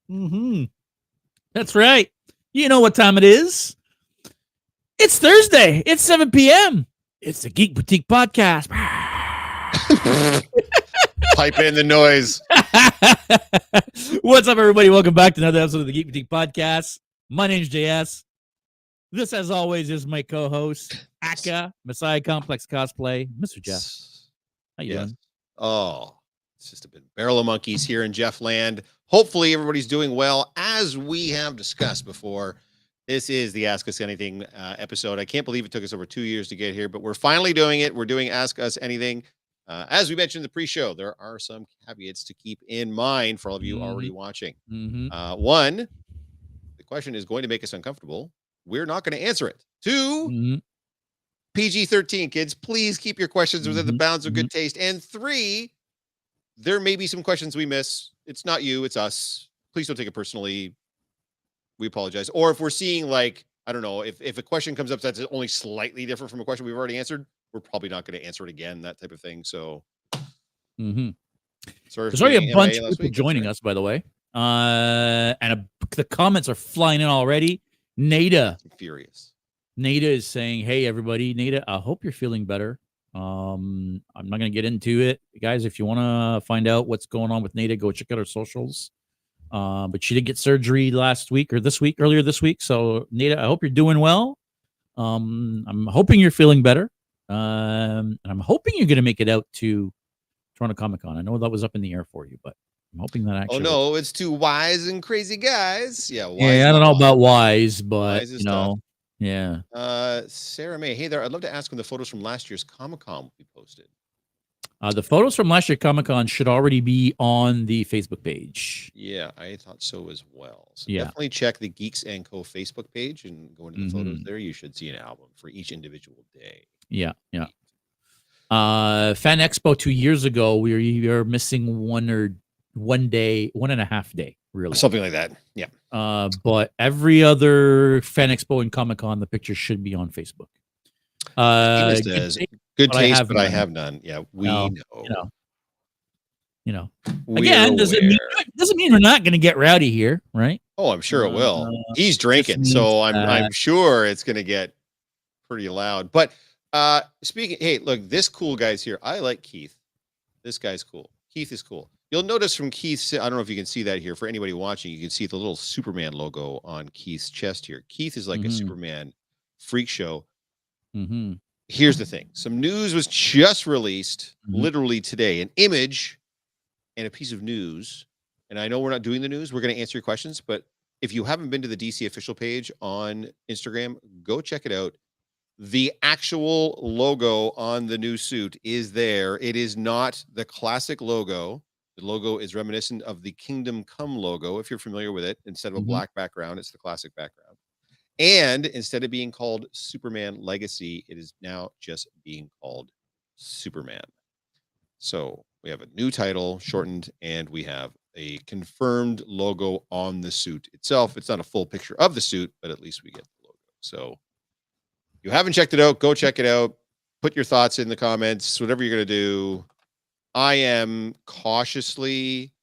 Mm-hmm. That's right. You know what time it is. It's Thursday. It's 7 p.m. It's the Geek Boutique podcast. Pipe in the noise. What's up, everybody? Welcome back to another episode of the Geek Boutique podcast. My name's JS. This, as always, is my co-host, Aka, Messiah Complex Cosplay, Mr. Jeff. How you doing? Oh, it's just a bit barrel of monkeys here in Jeff land. Hopefully everybody's doing well. As we have discussed before, this is the Ask Us Anything episode. I can't believe it took us over 2 years to get here, but we're finally doing it. We're doing Ask Us Anything. As we mentioned in the pre-show, there are some caveats to keep in mind for all of you already watching. One, the question is going to make us uncomfortable. We're not going to answer it. Two, PG-13, kids, please keep your questions within the bounds of good taste. And three, there may be some questions we miss. It's not you, it's us. Please don't take it personally. We apologize. Or if we're seeing, like, I don't know, if a question comes up that's only slightly different from a question we've already answered, we're probably not going to answer it again, that type of thing. So, sorry, there's already a bunch of people joining us, by the way. The comments are flying in already. Nada. I'm furious. Nada is saying, hey, everybody. Nada, I hope you're feeling better. I'm not going to get into it. Guys, if you want to find out what's going on with Nada, go check out her socials. But she did get surgery earlier this week. So, Nada, I hope you're doing well. I'm hoping you're feeling better. And I'm hoping you're going to make it out to Toronto Comic Con. I know that was up in the air for you, but I'm hoping that actually. Oh, no, it's two wise and crazy guys. Yeah, I don't know about wise, but wise, you know. Tough. Yeah. Sarah May, hey there. I'd love to ask when the photos from last year's Comic-Con will be posted. The photos from last year's Comic-Con should already be on the Facebook page. Yeah, I thought so as well. So definitely check the Geeks & Co. Facebook page and go into the photos there. You should see an album for each individual day. Yeah. Fan Expo 2 years ago, we were missing 1.5 day, really. Something like that. Yeah. But every other Fan Expo and Comic-Con, the pictures should be on Facebook. Good taste, but I have none. Yeah, we know. You know. Again, doesn't mean we're not going to get rowdy here, right? Oh, I'm sure it will. He's drinking, so I'm sure it's going to get pretty loud. But hey, look, this cool guy's here. I like Keith. This guy's cool. Keith is cool. You'll notice from Keith's, I don't know if you can see that here. For anybody watching, you can see the little Superman logo on Keith's chest here. Keith is like a Superman freak show. Here's the thing. Some news was just released literally today. An image and a piece of news. And I know we're not doing the news. We're going to answer your questions. But if you haven't been to the DC official page on Instagram, go check it out. The actual logo on the new suit is there. It is not the classic logo. The logo is reminiscent of the Kingdom Come logo, if you're familiar with it. Instead of a black background, it's the classic background. And instead of being called Superman Legacy, it is now just being called Superman. So we have a new title, shortened, and we have a confirmed logo on the suit itself. It's not a full picture of the suit, but at least we get the logo. So if you haven't checked it out, go check it out. Put your thoughts in the comments, whatever you're going to do. I am cautiously,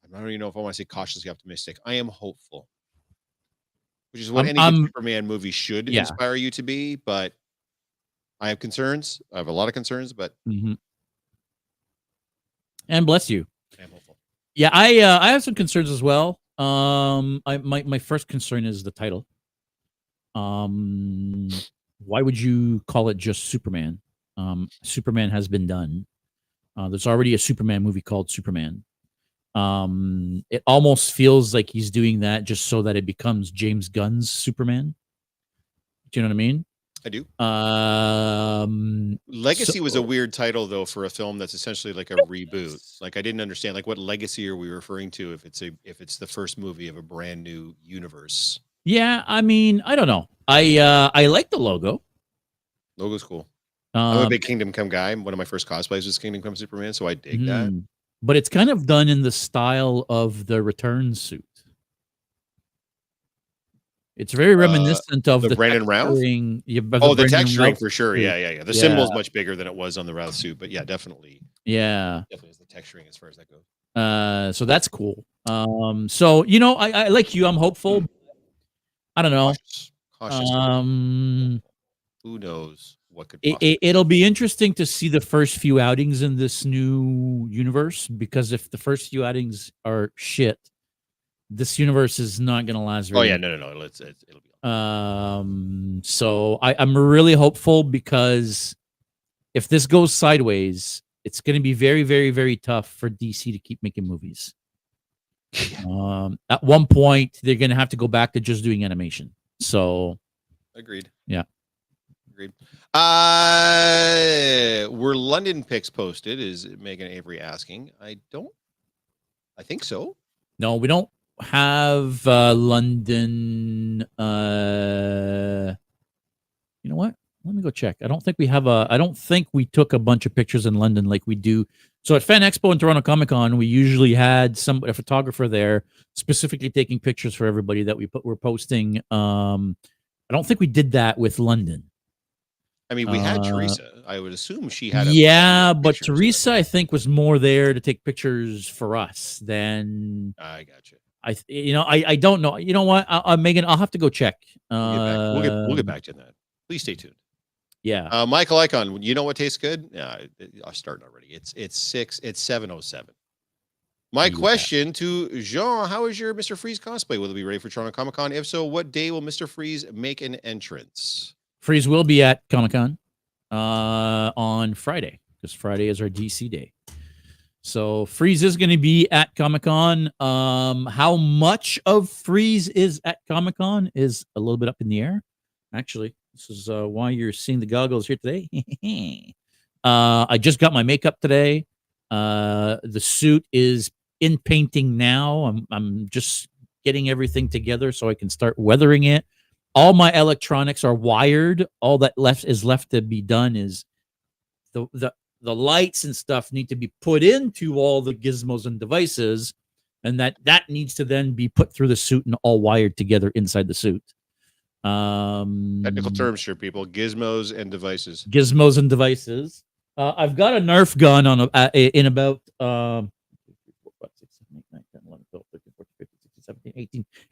I don't even know if I want to say cautiously optimistic. I am hopeful. Which is what any Superman movie should inspire you to be, but I have concerns. I have a lot of concerns, but and bless you. I am hopeful. Yeah, I have some concerns as well. My first concern is the title. Why would you call it just Superman? Superman has been done. There's already a Superman movie called Superman. It almost feels like he's doing that just so that it becomes James Gunn's Superman. Do you know what I mean? I do. Legacy was a weird title though for a film that's essentially like a reboot. Like I didn't understand like what legacy are we referring to if it's the first movie of a brand new universe. Yeah, I mean, I don't know. I like the logo. Logo's cool. I'm a big Kingdom Come guy. One of my first cosplays was Kingdom Come Superman, so I dig that. But it's kind of done in the style of the Return suit. It's very reminiscent of the Brandon Routh. The texturing for sure. Yeah. The symbol is much bigger than it was on the Routh suit, but yeah, definitely. Yeah, definitely is the texturing as far as that goes. So that's cool. So I like you. I'm hopeful. I don't know. Cautious. Who knows what could possibly It'll be interesting to see the first few outings in this new universe, because if the first few outings are shit, this universe is not going to last very long. No. It'll be. So I'm really hopeful, because if this goes sideways, it's going to be very, very, very tough for DC to keep making movies. At one point, they're going to have to go back to just doing animation. So, agreed. Yeah. Agreed. Were London pics posted? Is Megan Avery asking? I think so. No, we don't have London. You know what? Let me go check. I don't think we have I don't think we took a bunch of pictures in London like we do. So at Fan Expo and Toronto Comic Con, we usually had a photographer there specifically taking pictures for everybody that we're posting. I don't think we did that with London. I mean, we had Teresa. I would assume she had. But Teresa, I think, was more there to take pictures for us than. I got you. I don't know. You know what, Megan? I'll have to go check. We'll get back to that. Please stay tuned. Yeah. Michael Icon, you know what tastes good? Yeah, I'm starting already. It's 7:07. My question to Jean: how is your Mr. Freeze cosplay? Will it be ready for Toronto Comic Con? If so, what day will Mr. Freeze make an entrance? Freeze will be at Comic Con on Friday, because Friday is our DC day. So Freeze is going to be at Comic Con. How much of Freeze is at Comic Con is a little bit up in the air. Actually, this is why you're seeing the goggles here today. I just got my makeup today. The suit is in painting now. I'm just getting everything together so I can start weathering it. All my electronics are wired. All that is left to be done is the lights and stuff need to be put into all the gizmos and devices, and that needs to then be put through the suit and all wired together inside the suit. Technical terms here, people. Gizmos and devices. I've got a Nerf gun on in about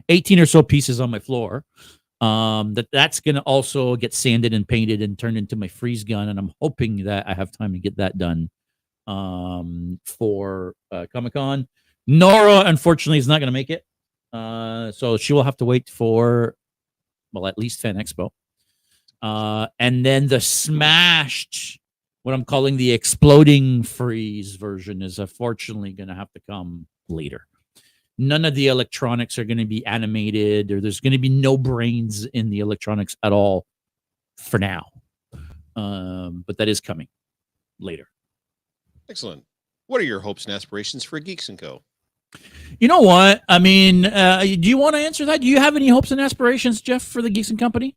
18 or so pieces on my floor. That's gonna also get sanded and painted and turned into my freeze gun, and I'm hoping that I have time to get that done for Comic-Con. Nora, unfortunately, is not gonna make it, so she will have to wait for, well, at least Fan Expo. And then the smashed, what I'm calling the exploding freeze version, is unfortunately going to have to come later. None of the electronics are going to be animated, or there's going to be no brains in the electronics at all for now. But that is coming later. Excellent. What are your hopes and aspirations for Geeks & Co.? You know what? I mean, do you want to answer that? Do you have any hopes and aspirations, Geoff, for the Geeks & Company?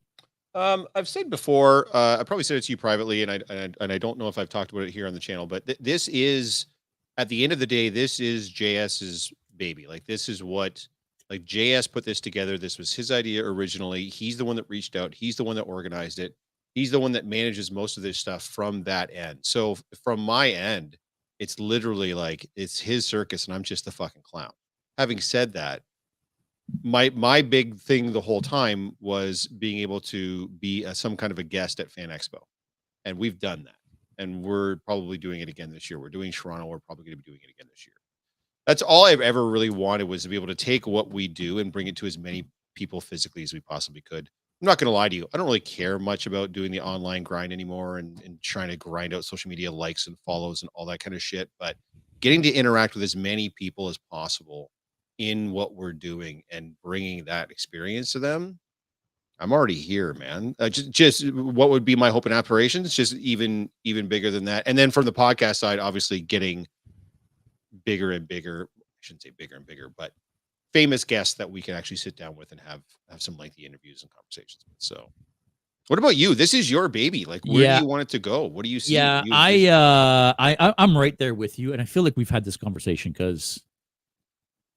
I've said before, I probably said it to you privately, and I don't know if I've talked about it here on the channel, but this is, at the end of the day, this is JS's baby. Like, this is what, like, JS put this together. This was his idea originally. He's the one that reached out. He's the one that organized it. He's the one that manages most of this stuff from that end. So from my end, it's literally like, it's his circus and I'm just the fucking clown. Having said that, my big thing the whole time was being able to be some kind of a guest at Fan Expo. And we've done that. And we're probably doing it again this year. We're doing Toronto. We're probably going to be doing it again this year. That's all I've ever really wanted, was to be able to take what we do and bring it to as many people physically as we possibly could. I'm not going to lie to you. I don't really care much about doing the online grind anymore and trying to grind out social media likes and follows and all that kind of shit. But getting to interact with as many people as possible in what we're doing and bringing that experience to them, I'm already here, man. Just what would be my hope and aspirations? Just even bigger than that. And then from the podcast side, obviously getting bigger and bigger. I shouldn't say bigger and bigger, but famous guests that we can actually sit down with and have some lengthy interviews and conversations with. So what about you? This is your baby. Like, where do you want it to go? What do you see? Yeah, I'm right there with you. And I feel like we've had this conversation because,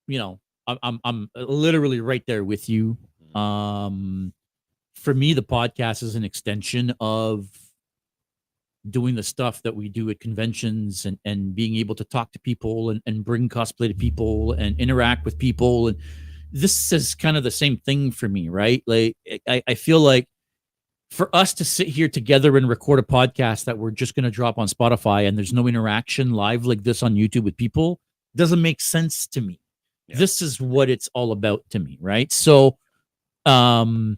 you know, I'm literally right there with you. For me, the podcast is an extension of doing the stuff that we do at conventions and being able to talk to people and bring cosplay to people and interact with people. And this is kind of the same thing for me, right? Like I feel like for us to sit here together and record a podcast that we're just going to drop on Spotify and there's no interaction live like this on YouTube with people doesn't make sense to me. Yeah. This is what it's all about to me, right? So, do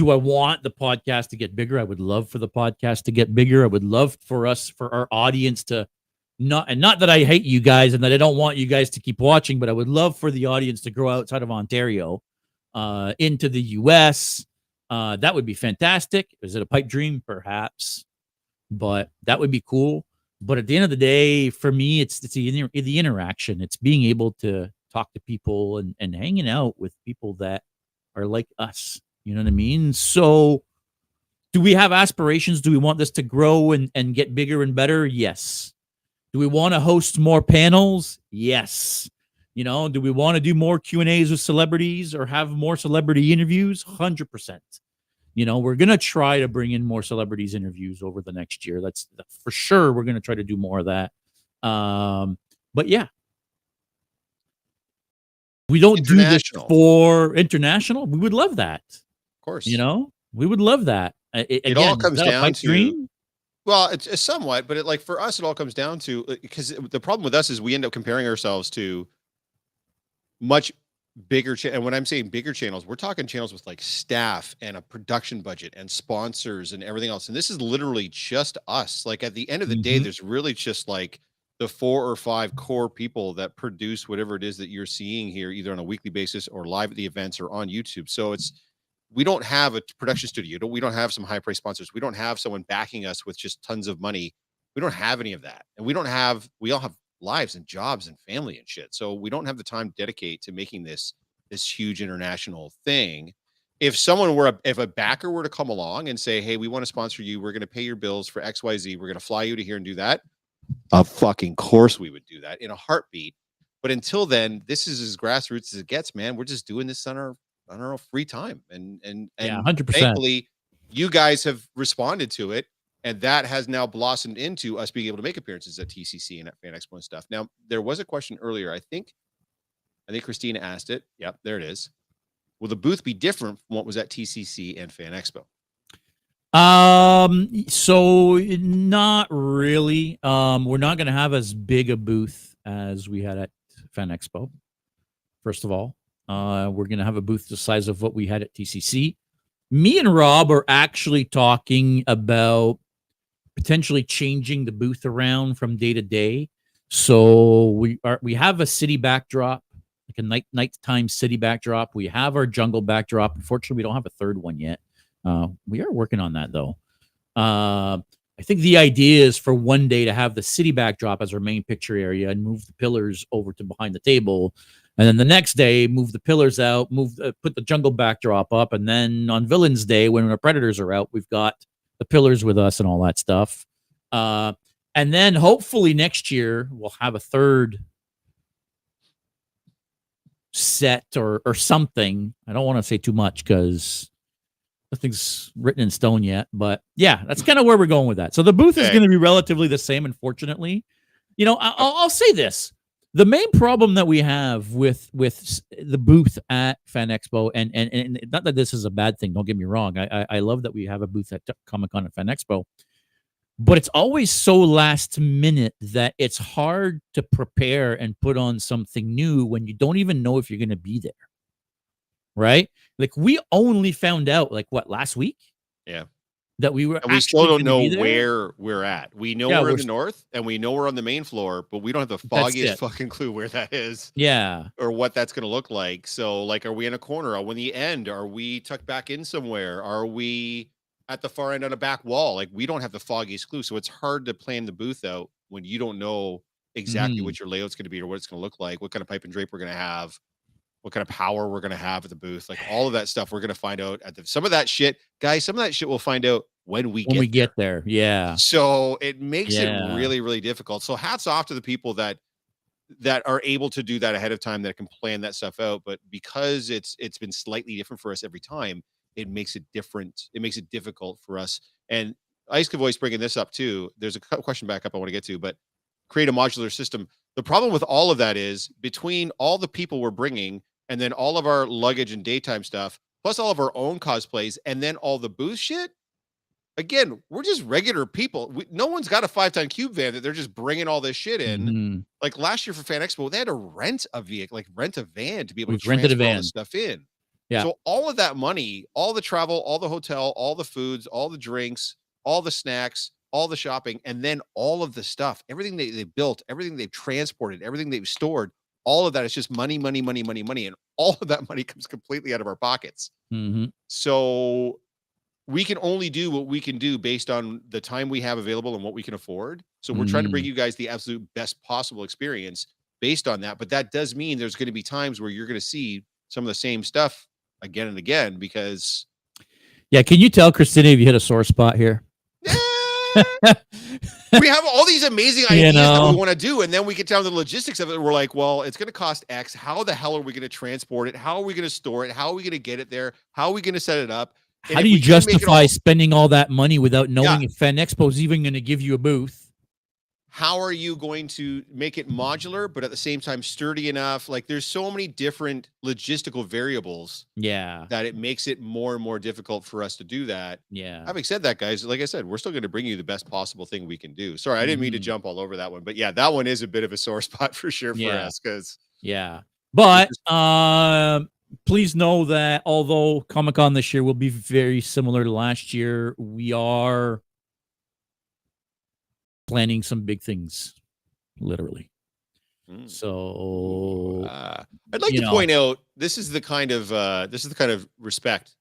I want the podcast to get bigger? I would love for the podcast to get bigger. I would love for our audience to not that I hate you guys and that I don't want you guys to keep watching, but I would love for the audience to grow outside of Ontario, into the US. That would be fantastic. Is it a pipe dream? Perhaps, but that would be cool. But at the end of the day, for me, it's the interaction. It's being able to talk to people and hanging out with people that are like us. You know what I mean? So do we have aspirations? Do we want this to grow and get bigger and better? Yes. Do we want to host more panels? Yes. You know, do we want to do more Q&As with celebrities or have more celebrity interviews? 100%. You know, we're going to try to bring in more celebrities interviews over the next year. That's for sure. We're going to try to do more of that. But yeah. We don't do this for international. We would love that. Of course. You know, we would love that. It all comes down to dream? Well, it's somewhat, but like for us, it all comes down to, because the problem with us is we end up comparing ourselves to much bigger. And when I'm saying bigger channels, we're talking channels with like staff and a production budget and sponsors and everything else. And this is literally just us. Like at the end of the day, there's really just like the 4 or 5 core people that produce whatever it is that you're seeing here, either on a weekly basis or live at the events or on YouTube. So we don't have a production studio. We don't have some high price sponsors. We don't have someone backing us with just tons of money. We don't have any of that. And we all have lives and jobs and family and shit. So we don't have the time to dedicate to making this huge international thing. If a backer were to come along and say, hey, we want to sponsor you, we're going to pay your bills for XYZ, we're going to fly you to here and do that, of fucking course we would do that in a heartbeat. But until then, this is as grassroots as it gets, man. We're just doing this on our free time. And yeah, 100%. Thankfully, you guys have responded to it. And that has now blossomed into us being able to make appearances at TCC and at Fan Expo and stuff. Now, there was a question earlier. I think Christina asked it. Yep, there it is. Will the booth be different from what was at TCC and Fan Expo? So not really. We're not going to have as big a booth as we had at Fan Expo. First of all, we're going to have a booth the size of what we had at TCC. Me and Rob are actually talking about potentially changing the booth around from day to day. So we have a city backdrop, like a nighttime city backdrop. We have our jungle backdrop. Unfortunately, we don't have a third one yet. We are working on that though. I think the idea is for one day to have the city backdrop as our main picture area and move the pillars over to behind the table. And then the next day, move the pillars out, put the jungle backdrop up. And then on Villains Day, when our predators are out, we've got the pillars with us and all that stuff. And then hopefully next year, we'll have a third set or something. I don't want to say too much because nothing's written in stone yet. But yeah, that's kind of where we're going with that. So the booth is going to be relatively the same, unfortunately. You know, I'll say this. The main problem that we have with the booth at Fan Expo, and not that this is a bad thing, don't get me wrong. I love that we have a booth at Comic-Con and Fan Expo, but it's always so last minute that it's hard to prepare and put on something new when you don't even know if you're going to be there. Right? Like we only found out last week? Yeah. That we were, and we still don't know where we're at. We know we're in the north and we know we're on the main floor, but we don't have the foggiest fucking clue where that is. Yeah. Or what that's going to look like. So like, are we in a corner? Are we in the end? Are we tucked back in somewhere? Are we at the far end on a back wall? Like we don't have the foggiest clue. So it's hard to plan the booth out when you don't know exactly what your layout's going to be or what it's going to look like, what kind of pipe and drape we're going to have, what kind of power we're going to have at the booth. Like all of that stuff, we're going to find out some of that shit, guys, some of that shit we'll find out when we get there. Yeah. So it makes it really, really difficult. So hats off to the people that are able to do that ahead of time, that can plan that stuff out. But because it's been slightly different for us every time, it makes it different. It makes it difficult for us. And Ice Voice bringing this up too. There's a question back up I want to get to, but create a modular system. The problem with all of that is between all the people we're bringing and then all of our luggage and daytime stuff, plus all of our own cosplays, and then all the booth shit. Again, we're just regular people. No one's got a 5-ton cube van that they're just bringing all this shit in. Mm-hmm. Like last year for Fan Expo, they had to rent a vehicle, like rent a van to be able We've to rented a transport all van. this stuff in. Yeah. So all of that money, all the travel, all the hotel, all the foods, all the drinks, all the snacks, all the shopping, and then all of the stuff, everything they built, everything they've transported, everything they've stored, all of that is just money, money, money, money, money. And all of that money comes completely out of our pockets. Mm-hmm. So we can only do what we can do based on the time we have available and what we can afford. So we're trying to bring you guys the absolute best possible experience based on that. But that does mean there's going to be times where you're going to see some of the same stuff again and again because. Yeah. Can you tell Christina if you hit a sore spot here? We have all these amazing ideas that we want to do, and then we get down to the logistics of it. And we're like, well, it's going to cost X. How the hell are we going to transport it? How are we going to store it? How are we going to get it there? How are we going to set it up? And how do you justify spending all that money without knowing if Fan Expo is even going to give you a booth? How are you going to make it modular, but at the same time sturdy enough? Like there's so many different logistical variables. Yeah. That it makes it more and more difficult for us to do that. Yeah. Having said that, guys, like I said, we're still going to bring you the best possible thing we can do. Sorry, I didn't mean to jump all over that one, but yeah, that one is a bit of a sore spot for sure for us. But please know that although Comic-Con this year will be very similar to last year, we are planning some big things, literally. So I'd like to point out this is the kind of respect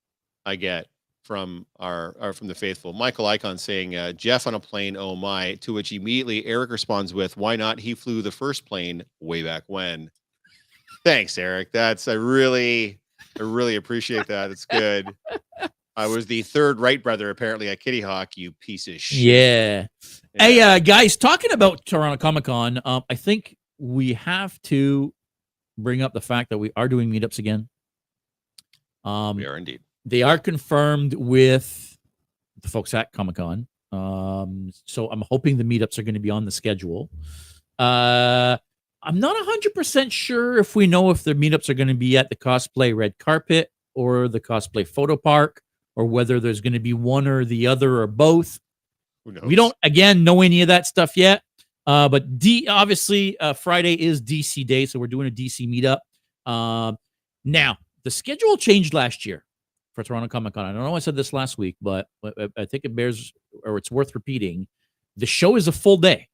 I get from from the faithful. Michael Icon saying Geoff on a plane, oh my, to which immediately Eric responds with, why not? He flew the first plane way back when. Thanks, Eric. I really appreciate that. It's good. I was the third Wright brother, apparently, at Kitty Hawk, you piece of shit. Yeah. Hey, guys, talking about Toronto Comic-Con, I think we have to bring up the fact that we are doing meetups again. We are indeed. They are confirmed with the folks at Comic-Con. So I'm hoping the meetups are going to be on the schedule. I'm not 100% sure if we know if the meetups are going to be at the cosplay red carpet or the cosplay photo park, or whether there's going to be one or the other or both. Who knows? We don't, again, know any of that stuff yet. But obviously, Friday is DC Day, so we're doing a DC meetup. Now, the schedule changed last year for Toronto Comic-Con. I don't know I said this last week, but I think it bears, or it's worth repeating. The show is a full day.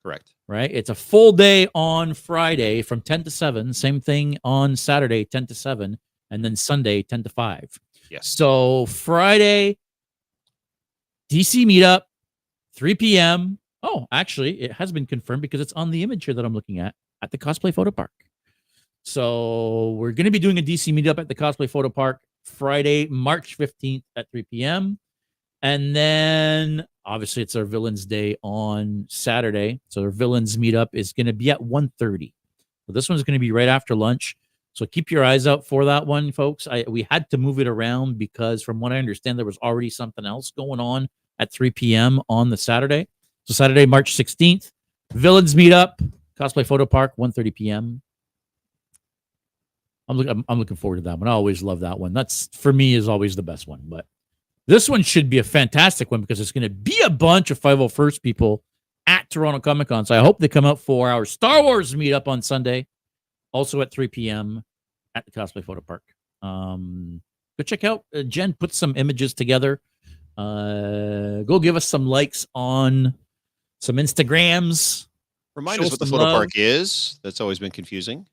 Correct. Right? It's a full day on Friday from 10 to 7. Same thing on Saturday, 10 to 7. And then Sunday, 10 to 5. Yes. So Friday, DC meetup, 3 p.m. Oh, actually, it has been confirmed because it's on the image here that I'm looking at the Cosplay Photo Park. So we're going to be doing a DC meetup at the Cosplay Photo Park Friday, March 15th at 3 p.m. And then, obviously, it's our Villains Day on Saturday. So our Villains meetup is going to be at 1:30. So this one's going to be right after lunch. So keep your eyes out for that one, folks. We had to move it around because, from what I understand, there was already something else going on at 3 p.m. on the Saturday. So Saturday, March 16th, Villains meetup, Cosplay Photo Park, 1:30 p.m. I'm looking forward to that one. I always love that one. That's, for me, is always the best one. But this one should be a fantastic one because it's going to be a bunch of 501st people at Toronto Comic-Con. So I hope they come out for our Star Wars meetup on Sunday, also at 3 p.m. at the Cosplay Photo Park. Go check out. Jen put some images together. Go give us some likes on some Instagrams. Remind us what the photo park is. That's always been confusing.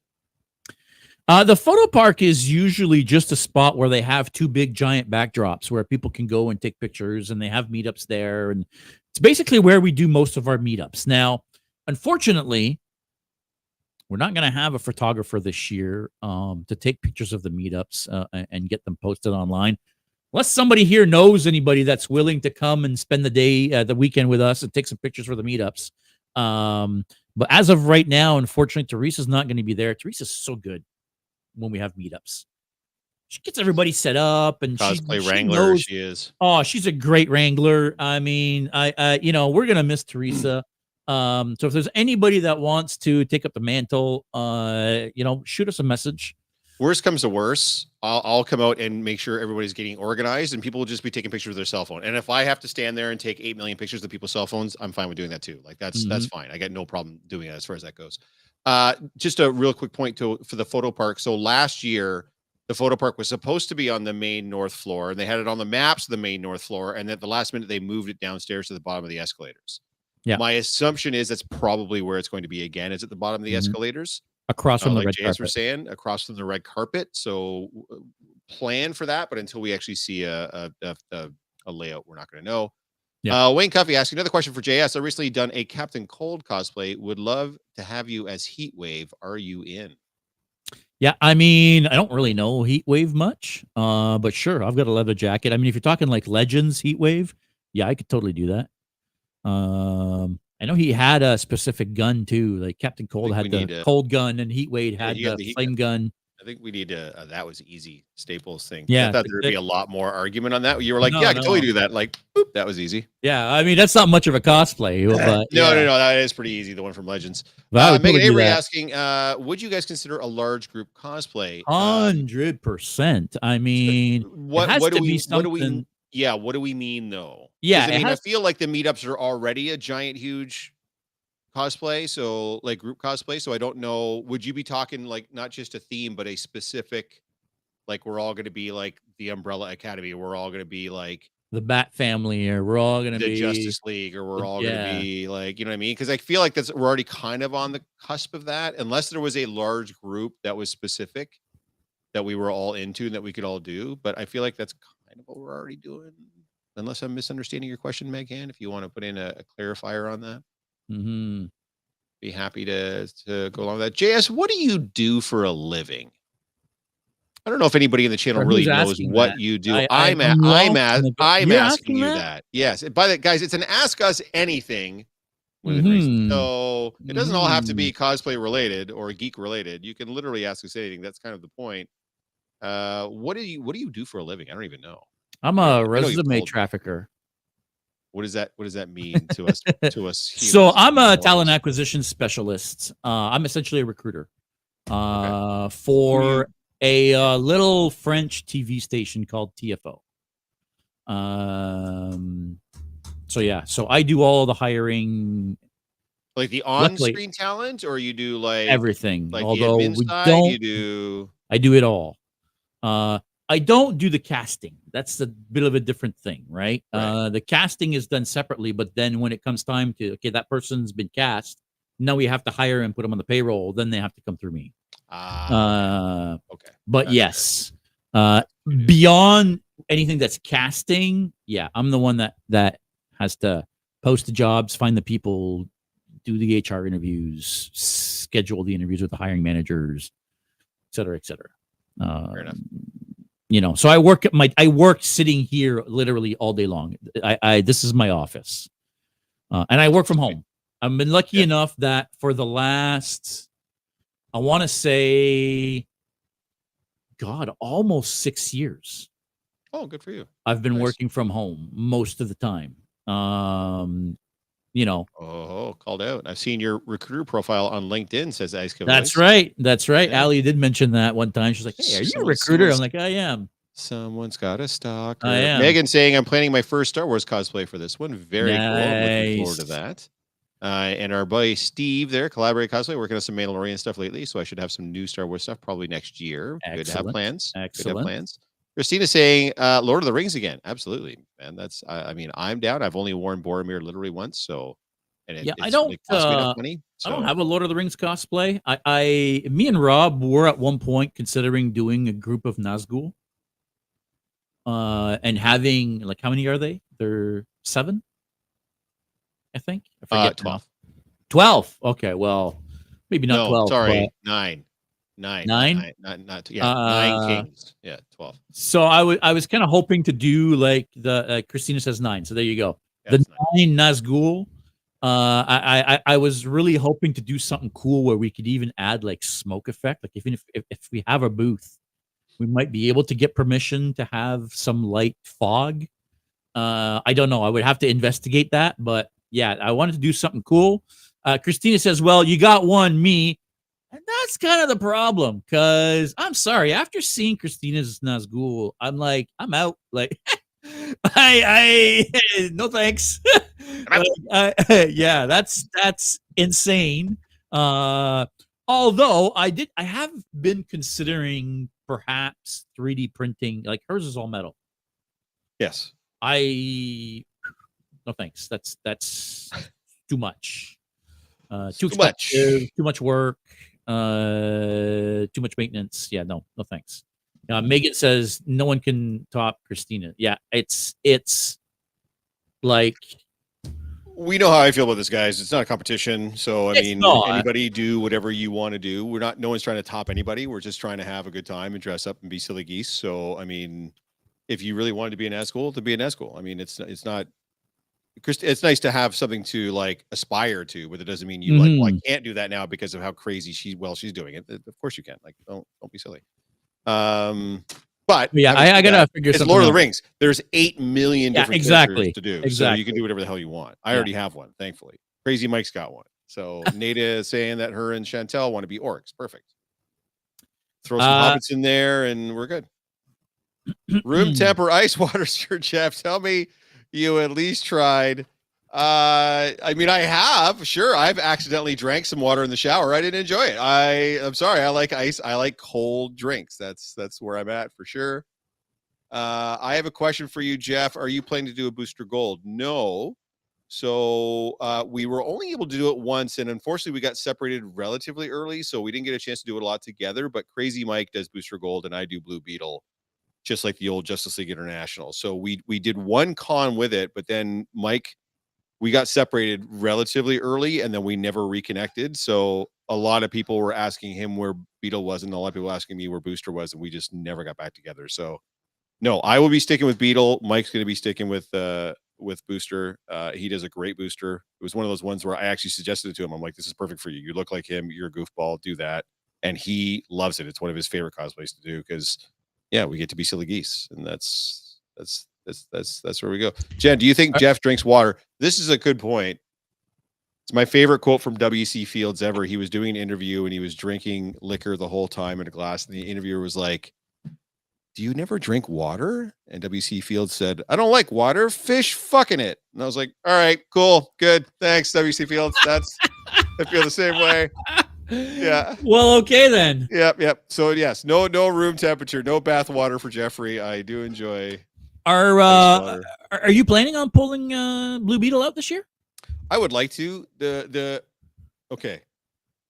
The photo park is usually just a spot where they have two big giant backdrops where people can go and take pictures, and they have meetups there. And it's basically where we do most of our meetups. Now, unfortunately, we're not going to have a photographer this year to take pictures of the meetups and get them posted online. Unless somebody here knows anybody that's willing to come and spend the day, the weekend with us and take some pictures for the meetups. But as of right now, unfortunately, Teresa's not going to be there. Teresa's so good when we have meetups. she gets everybody set up, and Cosplay she wrangler, knows. she is. Oh, she's a great wrangler. I mean, we're gonna miss Teresa. So if there's anybody that wants to take up the mantle, shoot us a message. Worst comes to worse, I'll come out and make sure everybody's getting organized, and people will just be taking pictures with their cell phone. And if I have to stand there and take 8 million pictures of people's cell phones, I'm fine with doing that too. Like that's fine. I got no problem doing it as far as that goes. Just a real quick point for the photo park. So last year, the photo park was supposed to be on the main north floor, and they had it on the maps of the main north floor. And at the last minute, they moved it downstairs to the bottom of the escalators. Yeah. My assumption is that's probably where it's going to be again, is at the bottom of the escalators. Across from the like red JS carpet. were saying, across from the red carpet. So plan for that, but until we actually see a layout, we're not going to know. Yeah. Wayne Cuffey asking another question for JS. I recently done a Captain Cold cosplay. Would love to have you as Heatwave. Are you in? Yeah, I mean, I don't really know Heatwave much, but sure, I've got a leather jacket. I mean, if you're talking like Legends Heatwave, yeah, I could totally do that. I know he had a specific gun too. Like Captain Cold had the cold gun, and Heatwave had the flame gun. I think we need to. That was easy. Staples thing. Yeah, I thought there'd be a lot more argument on that. You were like, yeah, I can totally do that. Like, boop, that was easy. Yeah, I mean, that's not much of a cosplay. But no, that is pretty easy. The one from Legends. Megan Avery asking, would you guys consider a large group cosplay? 100%. I mean, what do we mean though? Yeah, I mean, I feel like the meetups are already a giant, huge cosplay, so like group cosplay. So I don't know. Would you be talking like not just a theme, but a specific, like we're all going to be like the Umbrella Academy, we're all going to be like the Bat Family, or we're all going to be the Justice League, or we're all going to be like, you know what I mean? Because I feel like we're already kind of on the cusp of that, unless there was a large group that was specific that we were all into and that we could all do. But I feel like that's kind of what we're already doing. Unless I'm misunderstanding your question, Megan, if you want to put in a clarifier on that. Be happy to go along with that. JS, what do you do for a living? I don't know if anybody in the channel really knows what you do. I'm asking you that. Yes. By the guys, it's an Ask Us Anything. So it doesn't all have to be cosplay related or geek related. You can literally ask us anything. That's kind of the point. What do you do for a living? I don't even know. I'm a resume trafficker. What does that mean to us? So I'm a talent acquisition specialist. I'm essentially a recruiter for a little French TV station called TFO. So I do all the hiring, like the on-screen talent, or you do like everything. Like although the we side, don't, I do it all. I don't do the casting. That's a bit of a different thing, right? The casting is done separately, but then when it comes time to, okay, that person's been cast, now we have to hire and put them on the payroll, then they have to come through me. Okay. But that's yes, beyond anything that's casting, yeah, I'm the one that has to post the jobs, find the people, do the HR interviews, schedule the interviews with the hiring managers, et cetera, et cetera. Fair enough. So I work sitting here literally all day long. This is my office, and I work from home. I've been lucky enough that for the last, I want to say, almost 6 years. Oh, good for you. I've been working from home most of the time. Oh, called out. I've seen your recruiter profile on LinkedIn, says Ice Cavaliers. That's right. Yeah. Allie did mention that one time. She's like, hey, are you a recruiter? I'm like, I am. Someone's got a stalker. I am. Megan saying, I'm planning my first Star Wars cosplay for this one. Very cool. Looking forward to that. And our buddy Steve there, Collaborate Cosplay, working on some Mandalorian stuff lately. So I should have some new Star Wars stuff probably next year. Excellent. Good to have plans. Excellent. Good to have plans. Christina saying, Lord of the Rings again. Absolutely, man. That's, I mean, I'm down. I've only worn Boromir literally once. So, I don't have a Lord of the Rings cosplay. Me and Rob were at one point considering doing a group of Nazgul, and having, like, how many are they? They're 7, I think. I forget. 12. 12. Okay, well, maybe not 12. Sorry, 9. 9. Not 9 kings. Yeah, 12. So I was kind of hoping to do like the Christina says 9. So there you go. Yeah, the 9 Nazgul. I was really hoping to do something cool where we could even add like smoke effect. Like if we have a booth, We might be able to get permission to have some light fog. I don't know. I would have to investigate that, but yeah, I wanted to do something cool. Christina says, "Well, you got one, me." And that's kind of the problem, because I'm sorry, after seeing Christina's Nazgul, I'm like, I'm out. Like, I no thanks. Yeah, that's insane. Although I have been considering perhaps 3D printing. Like hers is all metal. Yes. No thanks. That's too much. Too much. expensive, too much work, too much maintenance. Yeah, no thanks. Megan says no one can top Christina. Yeah, it's like, we know how I feel about this, guys. It's not a competition. So I mean, anybody do whatever you want to do. No one's trying to top anybody. We're just trying to have a good time and dress up and be silly geese. So I mean, if you really wanted to be an Nazgul, to be an Nazgul. I mean, it's not. It's nice to have something to like aspire to, but it doesn't mean you like, well, I can't do that now because of how crazy she's doing it. Of course you can. Like, don't be silly. But yeah, I gotta figure it's something Lord out. of the Rings. There's 8 million different characters to do. So you can do whatever the hell you want. I already have one, thankfully. Crazy Mike's got one. So Nada is saying that her and Chantel want to be orcs. Perfect. Throw some hobbits in there and we're good. Room temp or ice water, Sir Jeff. Tell me you at least tried. I mean, I have. Sure, I've accidentally drank some water in the shower. I didn't enjoy it. I'm sorry. I like ice. I like cold drinks. That's where I'm at for sure. I have a question for you, Jeff. Are you planning to do a booster gold? No. So we were only able to do it once, and unfortunately, we got separated relatively early, so we didn't get a chance to do it a lot together. But Crazy Mike does booster gold, and I do Blue Beetle, just like the old Justice League International. So we did one con with it, but then Mike, we got separated relatively early and then we never reconnected. So a lot of people were asking him where Beetle was and a lot of people asking me where Booster was, and we just never got back together. So no, I will be sticking with Beetle. Mike's going to be sticking with Booster. He does a great booster. It was one of those ones where I actually suggested it to him. I'm like, this is perfect for you. You look like him. You're a goofball. Do that. And he loves it. It's one of his favorite cosplays to do because yeah, we get to be silly geese, and that's where we go. Jen, do you think Jeff drinks water? This is a good point. It's my favorite quote from W.C. Fields ever. He was doing an interview and he was drinking liquor the whole time in a glass, and the interviewer was like, "Do you never drink water?" And W.C. Fields said, "I don't like water. Fish fucking it." And I was like, "All right, cool, good, thanks, W.C. Fields. I feel the same way." Yeah. Well, okay then. Yep. So yes, no room temperature, no bath water for Jeffrey. I do enjoy. Are you planning on pulling Blue Beetle out this year? I would like to. Okay.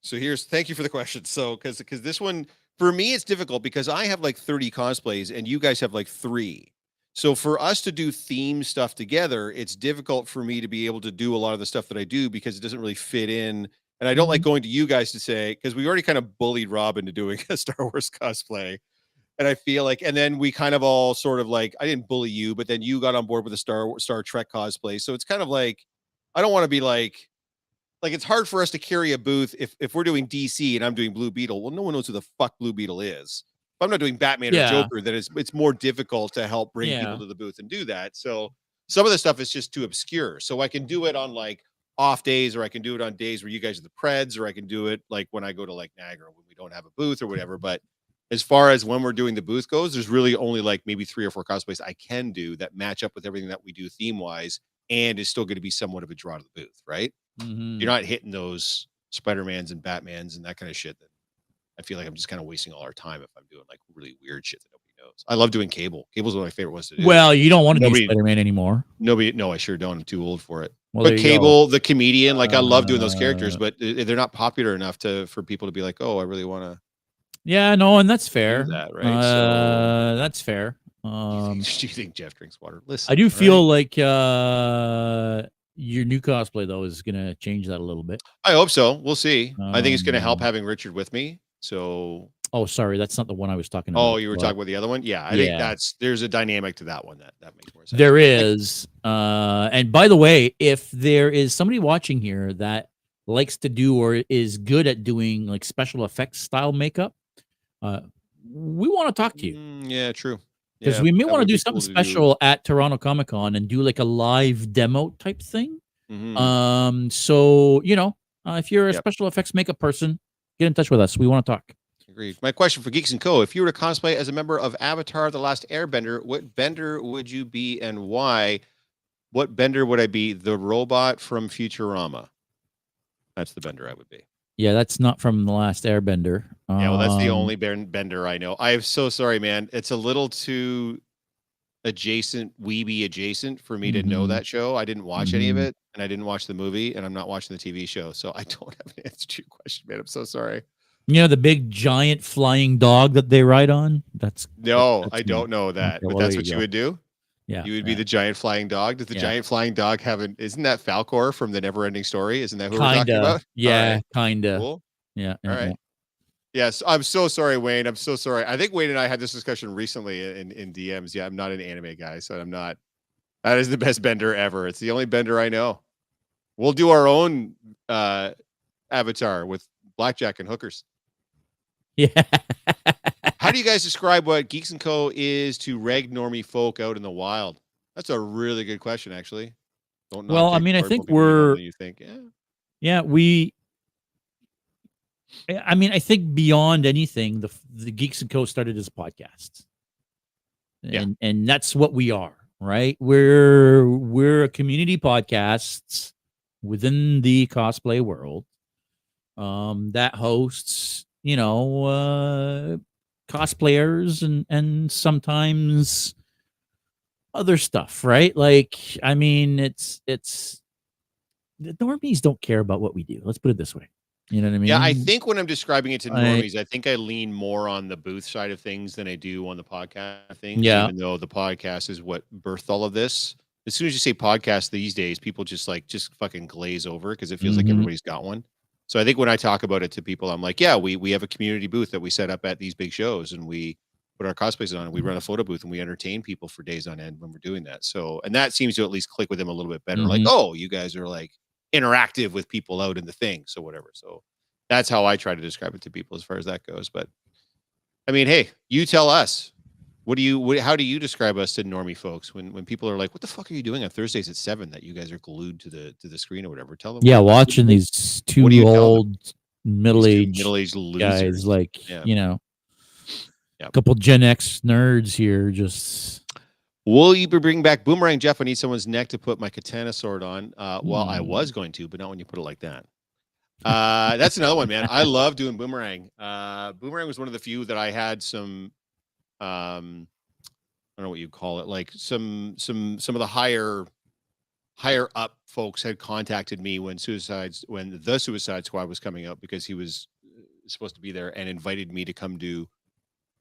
So thank you for the question. So because this one for me it's difficult because I have like 30 cosplays and you guys have like 3. So for us to do theme stuff together, it's difficult for me to be able to do a lot of the stuff that I do because it doesn't really fit in. And I don't like going to you guys to say, because we already kind of bullied Rob into doing a Star Wars cosplay. And I feel like, and then we kind of all sort of like, I didn't bully you, but then you got on board with a Star Trek cosplay. So it's kind of like, I don't want to be like it's hard for us to carry a booth if we're doing DC and I'm doing Blue Beetle. Well, no one knows who the fuck Blue Beetle is. If I'm not doing Batman or Joker, then it's more difficult to help bring people to the booth and do that. So some of the stuff is just too obscure. So I can do it on like off days, or I can do it on days where you guys are the Preds, or I can do it like when I go to like Niagara when we don't have a booth or whatever. But as far as when we're doing the booth goes, there's really only like maybe 3 or 4 cosplays I can do that match up with everything that we do theme wise and is still going to be somewhat of a draw to the booth, right? You're not hitting those Spider-Mans and Batmans and that kind of shit that I feel like I'm just kind of wasting all our time if I'm doing like really weird shit that nobody knows. I love doing Cable. Cable's one of my favorite ones to do. Well, you don't want to do Spider-Man anymore. No, I sure don't. I'm too old for it. Well, but Cable, the comedian, like I love doing those characters, but they're not popular enough for people to be like, oh, I really want to. Yeah, no, and that's fair. That, right? So that's fair. Do you think Jeff drinks water? Listen, I do feel like your new cosplay though is gonna change that a little bit. I hope so. We'll see. I think it's gonna help having Richard with me. So oh, sorry, that's not the one I was talking about. Oh, you were talking about the other one? Yeah, I think there's a dynamic to that one that makes more sense. There is. And by the way, if there is somebody watching here that likes to do or is good at doing like special effects style makeup, we want to talk to you. Yeah, true. Because Yeah, we may that want to would do be something cool to do. special at Toronto Comic Con and do like a live demo type thing. So if you're a special effects makeup person, get in touch with us. We want to talk. Agreed. My question for Geeks and Co: if you were to cosplay as a member of Avatar: The Last Airbender, what bender would you be and why? What bender would I be? The robot from Futurama. That's the bender I would be. Yeah, that's not from The Last Airbender. Yeah, well, that's the only bender I know. I'm so sorry, man. It's a little too weeby adjacent for me to know that show. I didn't watch any of it, and I didn't watch the movie, and I'm not watching the TV show, so I don't have an answer to your question, man. I'm so sorry. The big giant flying dog that they ride on? That's I don't know that, okay, but well, that's what you would do? Yeah. You would be the giant flying dog? Does the giant flying dog have isn't that Falcor from the Neverending Story? Isn't that who we're talking about? Yeah, right. kinda. Cool. Yeah. All right. Yes, I'm so sorry, Wayne. I'm so sorry. I think Wayne and I had this discussion recently in DMs. Yeah, I'm not an anime guy, so I'm not. That is the best bender ever. It's the only bender I know. We'll do our own avatar with blackjack and hookers. Yeah. How do you guys describe what Geeks and Co. is to reg normie folk out in the wild? That's a really good question, actually. Well, I mean, I think we're. You think, yeah, I think beyond anything, the Geeks and Co. started as podcasts, and that's what we are, right? We're a community podcast within the cosplay world, that hosts, cosplayers and sometimes other stuff, right? Like, I mean, it's the normies don't care about what we do. Let's put it this way. You know what I mean? Yeah, I think when I'm describing it to normies, I think I lean more on the booth side of things than I do on the podcast things. Yeah. Even though the podcast is what birthed all of this. As soon as you say podcast these days, people just fucking glaze over because it feels like everybody's got one. So I think when I talk about it to people, I'm like, yeah, we have a community booth that we set up at these big shows, and we put our cosplays on, and we run a photo booth, and we entertain people for days on end when we're doing that. So, and that seems to at least click with them a little bit better. Like, oh, you guys are like interactive with people out in the thing, so whatever. So that's how I try to describe it to people as far as that goes. But I mean, hey, you tell us. How do you describe us to normie folks when people are like, what the fuck are you doing on Thursdays at 7 that you guys are glued to the screen or whatever? Tell them. Yeah, watching these two old middle-aged losers guys, like, a couple Gen X nerds here just. Will you be bringing back Boomerang, Geoff? I need someone's neck to put my katana sword on. Well, I was going to, but not when you put it like that. That's another one, man. I love doing Boomerang. Boomerang was one of the few that I had some, I don't know what you call it, like some of the higher up folks had contacted me when the Suicide Squad was coming out, because he was supposed to be there, and invited me to come do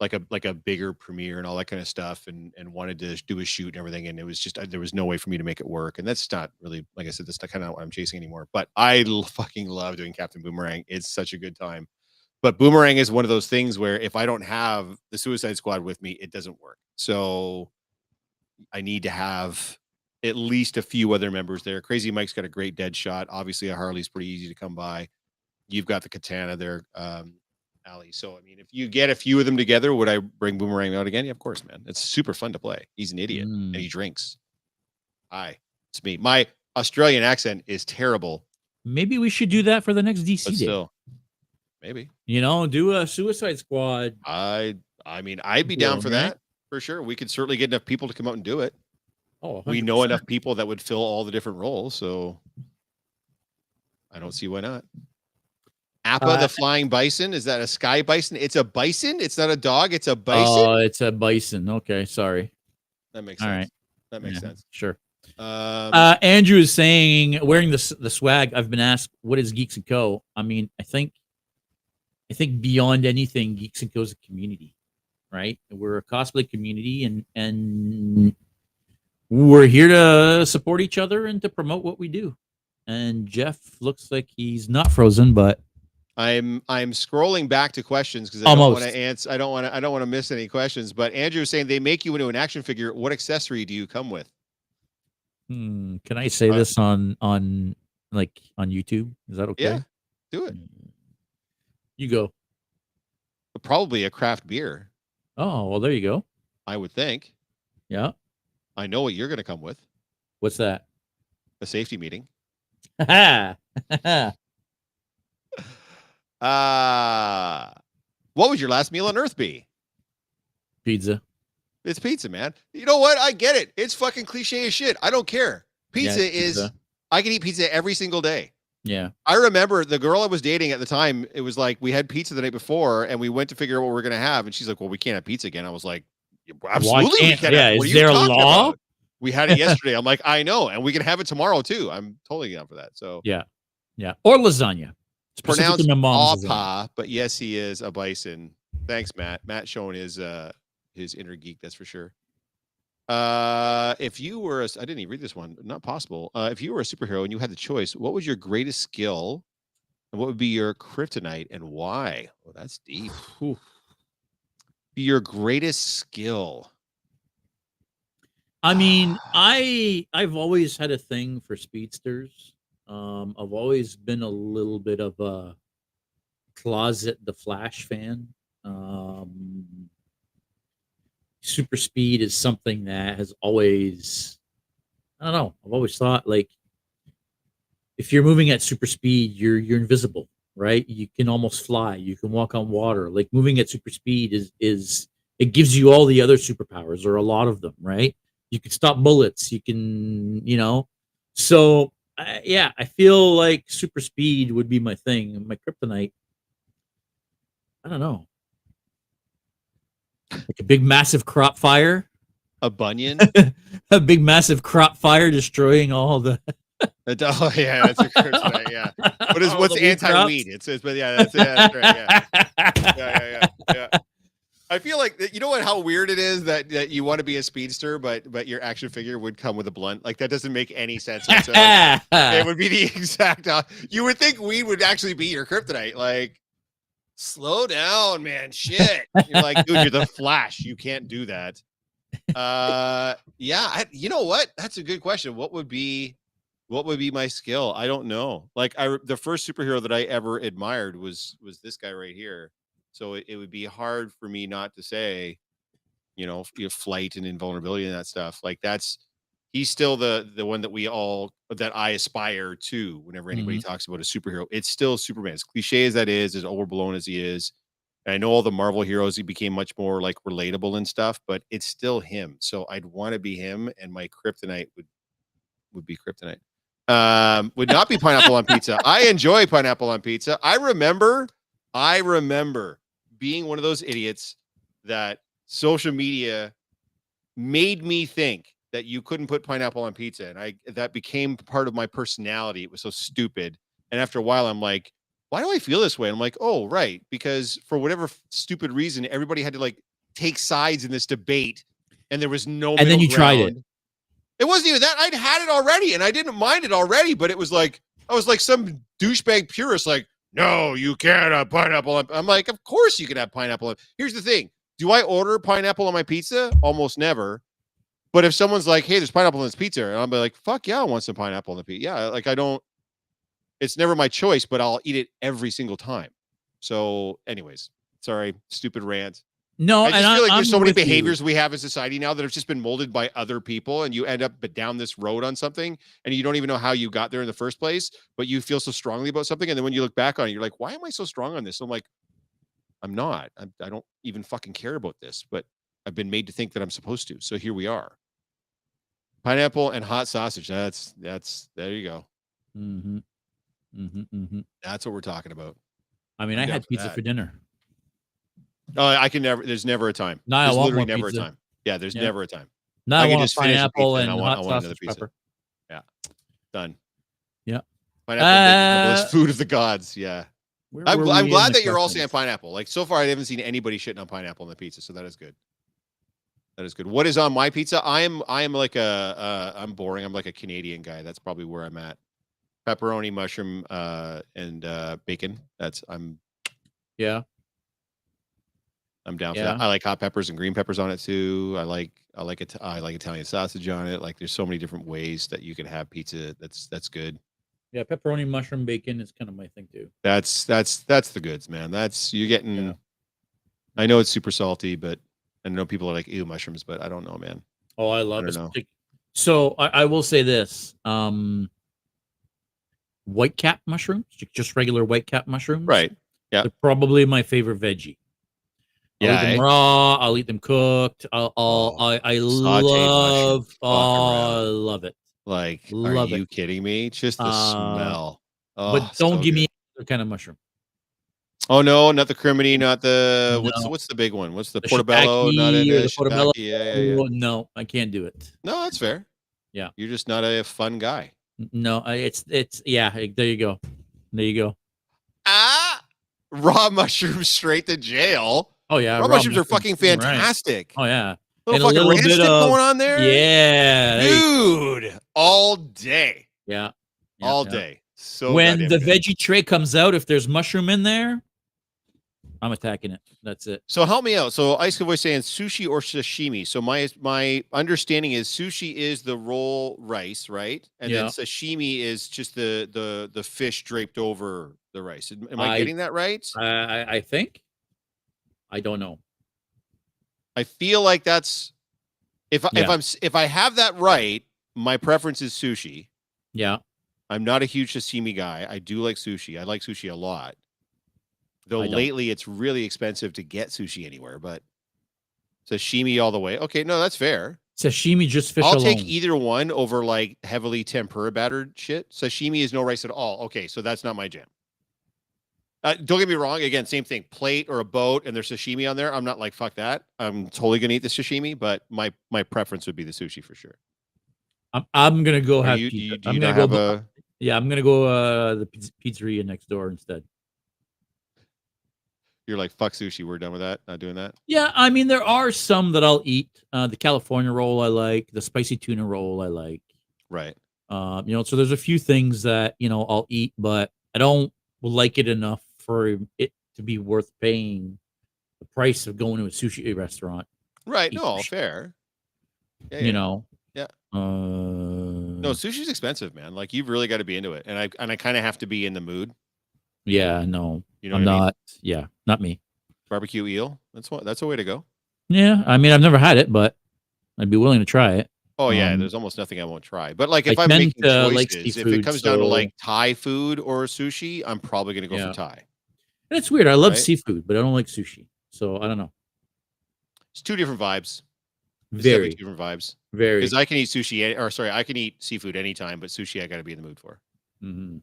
like a bigger premiere and all that kind of stuff, and wanted to do a shoot and everything. And it was just, there was no way for me to make it work. And that's not really, like I said, that's not kind of what I'm chasing anymore. But I fucking love doing Captain Boomerang. It's such a good time. But Boomerang is one of those things where if I don't have the Suicide Squad with me, it doesn't work. So I need to have at least a few other members there. Crazy Mike's got a great dead shot. Obviously, a Harley's pretty easy to come by. You've got the katana there, Ali. So, I mean, if you get a few of them together, would I bring Boomerang out again? Yeah, of course, man. It's super fun to play. He's an idiot and he drinks. Hi, it's me. My Australian accent is terrible. Maybe we should do that for the next DC day. Still, maybe. Do a Suicide Squad. I mean, I'd be down for that for sure. We could certainly get enough people to come out and do it. Oh, 100%. We know enough people that would fill all the different roles, so I don't see why not. Appa, the flying bison. Is that a sky bison? It's a bison. It's not a dog. It's a bison. Oh, it's a bison. Okay, sorry. That makes sense. All right. That makes sense. Sure. Andrew is saying, wearing the swag. I've been asked, what is Geeks and Co? I mean, I think beyond anything, Geeks and Co is a community, right? We're a cosplay community, and we're here to support each other and to promote what we do. And Geoff looks like he's not frozen, but I'm scrolling back to questions because I don't want to answer. I don't want to miss any questions. But Andrew is saying they make you into an action figure. What accessory do you come with? Can I say this on YouTube? Is that okay? Yeah, do it. You go. Probably a craft beer. Oh, well, there you go. I would think. Yeah. I know what you're going to come with. What's that? A safety meeting. What would your last meal on Earth be? Pizza. It's pizza, man. You know what? I get it. It's fucking cliche as shit. I don't care. Pizza pizza. I can eat pizza every single day. Yeah. I remember the girl I was dating at the time, it was like we had pizza the night before and we went to figure out what we were going to have. And she's like, well, we can't have pizza again. I was like, absolutely we can. Yeah, what is there a law? About? We had it yesterday. I'm like, I know. And we can have it tomorrow too. I'm totally down for that. So yeah. Or lasagna. It's pronounced Appa, but yes, he is a bison. Thanks, Matt. Matt showing his inner geek, that's for sure. If you were I didn't even read this one, not possible. If you were a superhero and you had the choice, what was your greatest skill and what would be your kryptonite and why? Oh, that's deep. Be your greatest skill. I mean, I've always had a thing for speedsters. I've always been a little bit of a closet The Flash fan. Super speed is something that has always, I don't know, I've always thought like if you're moving at super speed, you're invisible, right? You can almost fly, you can walk on water. Like moving at super speed is it gives you all the other superpowers or a lot of them, right? You can stop bullets, you can, so yeah, I feel like super speed would be my thing. My kryptonite, I don't know, like a big massive crop fire, a bunion, a big massive crop fire destroying all the oh yeah, that's your kryptonite. Yeah, what's anti-weed? But yeah, that's right. Yeah. I feel like you know how weird it is that you want to be a speedster, but your action figure would come with a blunt. Like that doesn't make any sense whatsoever. It would be the exact. You would think weed would actually be your kryptonite. Like, slow down, man. Shit. You're like, dude, you're the Flash. You can't do that. Yeah. You know what? That's a good question. What would be my skill? I don't know. Like the first superhero that I ever admired was this guy right here. So it would be hard for me not to say, flight and invulnerability and that stuff. Like he's still the one that I aspire to whenever anybody talks about a superhero. It's still Superman. As cliche as that is, as overblown as he is. And I know all the Marvel heroes, he became much more like relatable and stuff, but it's still him. So I'd want to be him, and my kryptonite would be kryptonite. Would not be pineapple on pizza. I enjoy pineapple on pizza. I remember being one of those idiots that social media made me think that you couldn't put pineapple on pizza. And that became part of my personality. It was so stupid. And after a while, I'm like, why do I feel this way? And I'm like, oh, right. Because for whatever stupid reason, everybody had to like take sides in this debate. And there was no and then you ground. tried it. It wasn't even that. I'd had it already and I didn't mind it already, but it was like, I was like some douchebag purist, like, no, you can't have pineapple. I'm like, of course you can have pineapple. Here's the thing. Do I order pineapple on my pizza? Almost never. But if someone's like, hey, there's pineapple on this pizza, and I'll be like, fuck yeah, I want some pineapple on the pizza. Yeah, like it's never my choice, but I'll eat it every single time. So anyways, sorry, stupid rant. No, I just feel like there's so many behaviors we have in society now that have just been molded by other people, and you end up down this road on something, and you don't even know how you got there in the first place, but you feel so strongly about something, and then when you look back on it, you're like, why am I so strong on this? So I'm like, I'm not. I don't even fucking care about this, but I've been made to think that I'm supposed to. So here we are. Pineapple and hot sausage. That's there you go. That's what we're talking about. I mean, I had pizza for dinner. Oh, I can never. There's never a time. No, there's literally never pizza. a time. Yeah, there's never a time. No, I can just pineapple and hot sausage pepper. Yeah, done. Yeah, pineapple is food of the gods. Yeah, I'm glad that you're all saying pineapple. Like so far, I haven't seen anybody shitting on pineapple on the pizza, so that is good. That is good. What is on my pizza? I am like I'm boring. I'm like a Canadian guy. That's probably where I'm at. Pepperoni, mushroom, and bacon. Yeah. I'm down for that. I like hot peppers and green peppers on it too. I like Italian sausage on it. Like there's so many different ways that you can have pizza. That's good. Yeah, pepperoni, mushroom, bacon is kind of my thing too. That's the goods, man. That's you're getting. Yeah. I know it's super salty, but And I know people are like, ew, mushrooms, but I don't know, man. Oh, I love don't it. know. So I will say this: white cap mushrooms, just regular white cap mushrooms. Right. Yeah. They're probably my favorite veggie. I'll eat them raw. I'll eat them cooked. I sauteed mushroom. love. Oh, I love it. Like, are Love it. you kidding me? Just the smell. But Oh, don't so give good. me other kind of mushroom. Oh no, not the crimini, not the No. what's the big one? What's the The portobello? Not shiitake into or the shiitake. portobello. Yeah. No, I can't do it. No, that's fair. Yeah. You're just not a fun guy. No, it's yeah. There you go. There you go. Raw mushrooms straight to jail. Oh yeah, raw mushrooms are fucking right. fantastic. Oh yeah, Little fucking ranch dip going on there. Yeah, dude, all day. Yeah, all day. So when the good. veggie tray comes out, if there's mushroom in there, I'm attacking it. That's it. So help me out. So Ice Cowboy saying sushi or sashimi. So my understanding is sushi is the roll rice, right? And then sashimi is just the fish draped over the rice. Am I getting that right? I think. I don't know. I feel like that's if I have that right, my preference is sushi. Yeah. I'm not a huge sashimi guy. I do like sushi. I like sushi a lot. Though lately it's really expensive to get sushi anywhere, but sashimi all the way. Okay, no, that's fair. Sashimi, just fish I'll alone. take either one over like heavily tempura battered shit. Sashimi is no rice at all. Okay, so that's not my jam. Don't get me wrong. Again, same thing. Plate or a boat and there's sashimi on there. I'm not like, fuck that. I'm totally going to eat the sashimi, but my preference would be the sushi for sure. I'm going to go have pizza. I'm going to go. Yeah, I'm going to go the pizzeria next door instead. You're like, fuck sushi. We're done with that. Not doing that. Yeah, I mean, there are some that I'll eat. The California roll I like. The spicy tuna roll I like. Right. So there's a few things that, I'll eat, but I don't like it enough for it to be worth paying the price of going to a sushi restaurant. Right. No, fair. Yeah. Yeah. No, sushi's expensive, man. Like you've really got to be into it. And I kind of have to be in the mood. Yeah, no. I'm not. I mean? Yeah, not me. Barbecue eel. That's a way to go. Yeah, I mean, I've never had it, but I'd be willing to try it. Oh yeah, there's almost nothing I won't try. But like if I'm making choices, like seafood, if it comes down to like Thai food or sushi, I'm probably gonna go for Thai. And it's weird. I love seafood, but I don't like sushi. So I don't know. It's two different vibes. Very different vibes. Very. Because I can eat sushi, I can eat seafood anytime, but sushi I got to be in the mood for. Mm-hmm.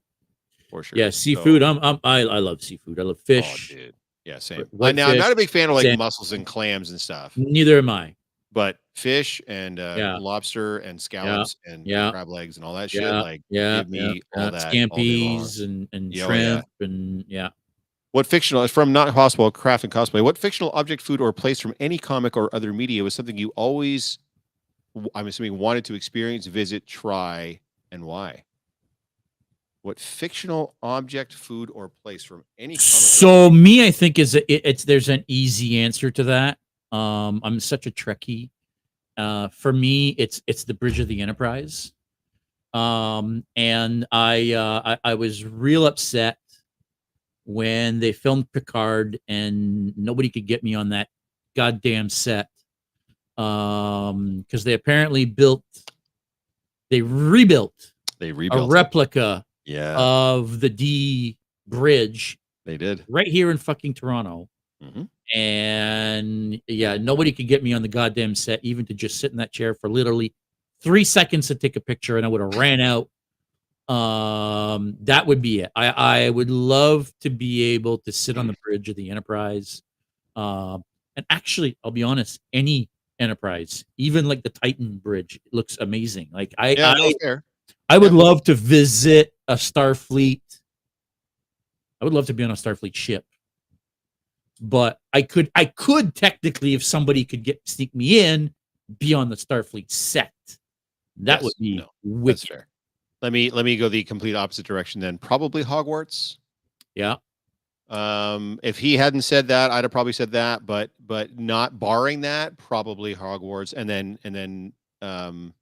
For sure. Yeah, seafood. So, I love seafood. I love fish. Oh, dude. Yeah, same. Now I'm not a big fan of like mussels and clams and stuff. Neither am I. But fish and lobster and scallops and crab legs and all that shit, like give me all that. Scampies and shrimp and What fictional from Not Possible Craft and Cosplay? What fictional object, food, or place from any comic or other media was something you always, I'm assuming, wanted to experience, visit, try, and why? What fictional object, food, or place from any comic? So me, I think there's an easy answer to that. I'm such a Trekkie. For me, it's the Bridge of the Enterprise. And I was real upset when they filmed Picard and nobody could get me on that goddamn set. Because they apparently rebuilt a replica of the D bridge. They did right here in fucking Toronto. Mm-hmm. And nobody could get me on the goddamn set, even to just sit in that chair for literally 3 seconds to take a picture, and I would have ran out. That would be it. I would love to be able to sit on the bridge of the Enterprise. And actually, I'll be honest, any Enterprise, even like the Titan bridge, it looks amazing. Like I would love to visit a Starfleet. I would love to be on a Starfleet ship. But I could technically, if somebody could sneak me in, be on the Starfleet set. That would be wicked. That's fair. Let me go the complete opposite direction then. Probably Hogwarts. Yeah. If he hadn't said that, I'd have probably said that, but not barring that, probably Hogwarts, and then oh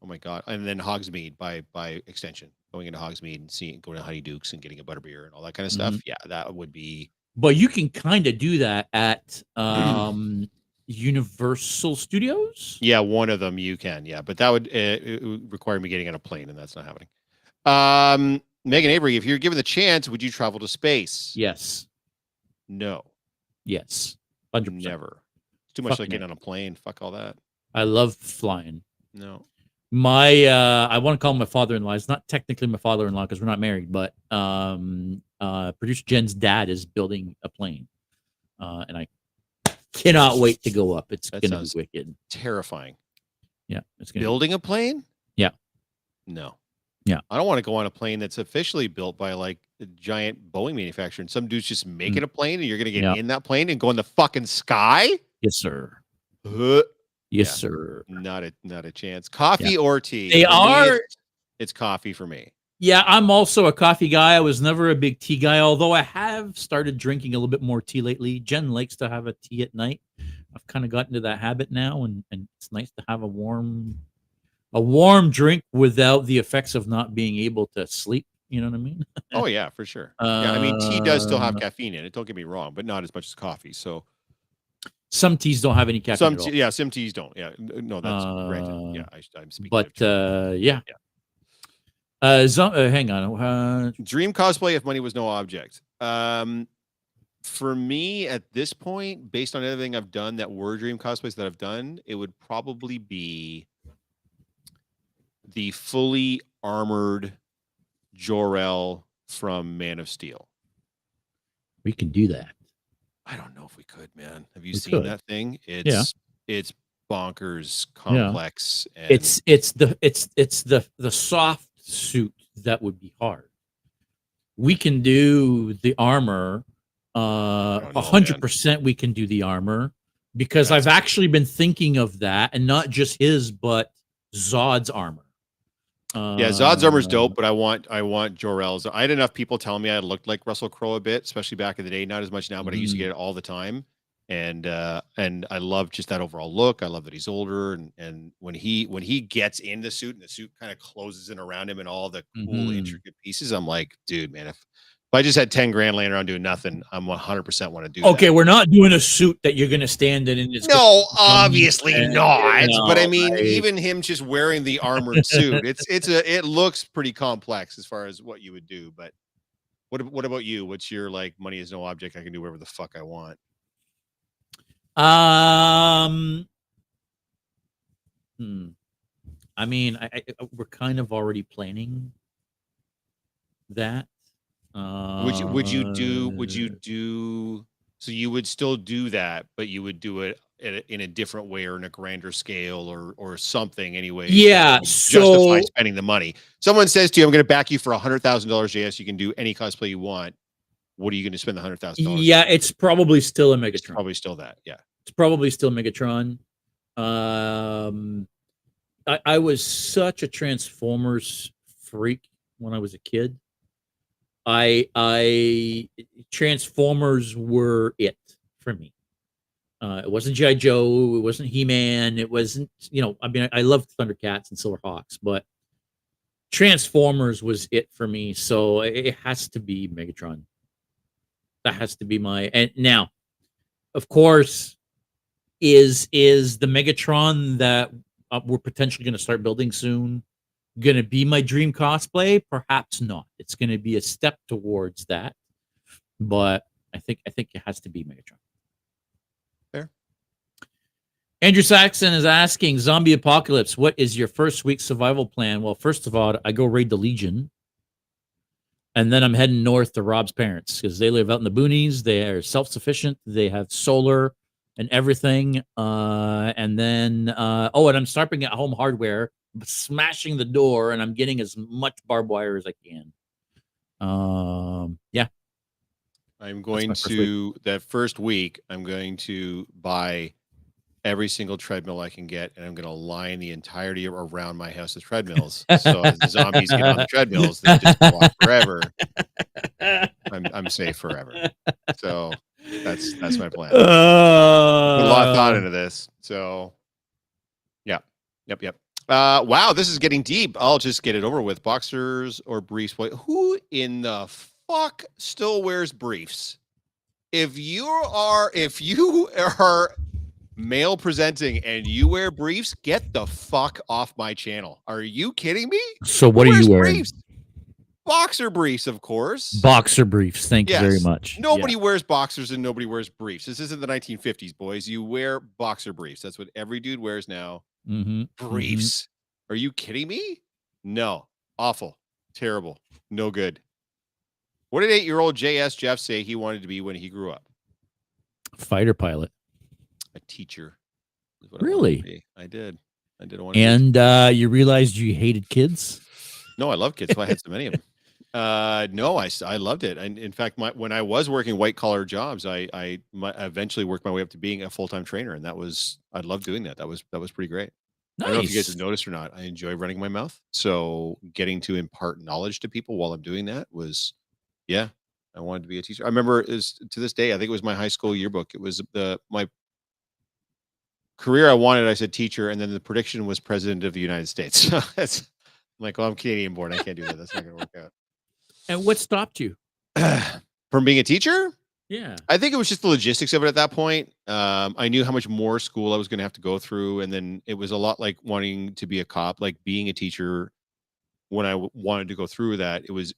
my god, and then Hogsmeade by extension, going into Hogsmeade and going to Honeydukes and getting a butterbeer and all that kind of stuff. Yeah, that would be but you can kind of do that at Universal Studios. Yeah, one of them you can. Yeah, but that would, it would require me getting on a plane, and that's not happening. Megan Avery, if you're given the chance, would you travel to space? Yes. No. Yes. 100%. Never. It's too much like getting on a plane. Fuck all that. I love flying. No. My I want to call him my father-in-law. It's not technically my father-in-law because we're not married, but producer Jen's dad is building a plane, and I cannot wait to go up. It's gonna be wicked, terrifying. Yeah, it's gonna building a plane. Yeah, no, yeah. I don't want to go on a plane that's officially built by like a giant Boeing manufacturer, and some dude's just making a plane, and you're gonna get in that plane and go in the fucking sky. Yes, sir. Yes, sir. Not a chance. Coffee or tea? They are. It's coffee for me. Yeah, I'm also a coffee guy. I was never a big tea guy, although I have started drinking a little bit more tea lately. Jen likes to have a tea at night. I've kind of gotten to that habit now, and it's nice to have a warm drink without the effects of not being able to sleep. You know what I mean? Oh yeah, for sure. Yeah, I mean, tea does still have caffeine in it. Don't get me wrong, but not as much as coffee. So some teas don't have any caffeine. Some teas don't. Yeah, no, that's granted. Yeah, I'm speaking. But yeah. Hang on. Dream cosplay if money was no object. For me at this point, based on everything I've done that were dream cosplays that I've done, it would probably be the fully armored Jor-El from Man of Steel. We can do that. I don't know if we could, man. Have you seen that thing? It's bonkers complex. Yeah. And it's the soft suit that would be hard. We can do the armor. 100% we can do the armor because I've actually been thinking of that, and not just his, but Zod's armor. Yeah, Zod's armor's dope, but I want Jor-El's. I had enough people telling me I looked like Russell Crowe a bit, especially back in the day. Not as much now, but I used to get it all the time. And I love just that overall look. I love that he's older, and when he gets in the suit and the suit kind of closes in around him and all the cool intricate pieces, I'm like, dude, man, if I just had 10 grand laying around doing nothing, I'm 100% want to do that. Okay, we're not doing a suit that you're going to stand in. And no, obviously not. No, but I mean, even him just wearing the armored suit, it looks pretty complex as far as what you would do. But what about you? What's your like money is no object? I can do whatever the fuck I want. I mean, we're kind of already planning that. Would you do so you would still do that, but you would do it in a different way or in a grander scale or something anyway? Yeah, justify spending the money. Someone says to you, I'm going to back you for $100,000, JS. You can do any cosplay you want. What are you going to spend the $100,000? Yeah, it's probably still a Megatron. It's probably still that. Yeah. It's probably still Megatron. I was such a Transformers freak when I was a kid. Transformers were it for me. It wasn't G.I. Joe. It wasn't He-Man. It wasn't, I mean, I loved Thundercats and Silverhawks, but Transformers was it for me. So it has to be Megatron. That has to be and now, of course, is the Megatron that we're potentially going to start building soon going to be my dream cosplay? Perhaps not. It's going to be a step towards that, but I think it has to be Megatron. Fair. Andrew Saxon is asking, zombie apocalypse, what is your first week survival plan? Well, first of all, I go raid the Legion, and then I'm heading north to Rob's parents because they live out in the boonies. They are self-sufficient. They have solar and everything. And then and I'm stopping at Home Hardware, smashing the door, and I'm getting as much barbed wire as I can. Yeah. I'm going to that first week. I'm going to buy every single treadmill I can get, and I'm going to line the entirety around my house with treadmills. So as the zombies get on the treadmills, they just walk forever. I'm safe forever. So that's my plan. Put a lot of thought into this. So yeah. Yep. Wow, this is getting deep. I'll just get it over with. Boxers or briefs? Who in the fuck still wears briefs? if you are male presenting and you wear briefs, get the fuck off my channel. Are you kidding me? So what are you wearing? Briefs? Boxer briefs, of course. Boxer briefs. Thank you very much. Nobody wears boxers and nobody wears briefs. This isn't the 1950s, boys. You wear boxer briefs. That's what every dude wears now. Briefs. Are you kidding me? No. Awful. Terrible. No good. What did 8-year-old JS Geoff say he wanted to be when he grew up? Fighter pilot. A teacher. Really? I did. And you realized you hated kids? No, I love kids. So I had so many of them. No, I loved it. And in fact, when I was working white collar jobs, I eventually worked my way up to being a full-time trainer. And I loved doing that. That was pretty great. Nice. I don't know if you guys have noticed or not. I enjoy running my mouth. So getting to impart knowledge to people while I'm doing that was, I wanted to be a teacher. I remember to this day, I think it was my high school yearbook. It was my career I wanted. I said teacher. And then the prediction was president of the United States. So I'm like, well, I'm Canadian born. I can't do that. That's not going to work out. And what stopped you from being a teacher? Yeah, I think it was just the logistics of it at that point. I knew how much more school I was going to have to go through. And then it was a lot like wanting to be a cop, like being a teacher. When I wanted to go through that, it was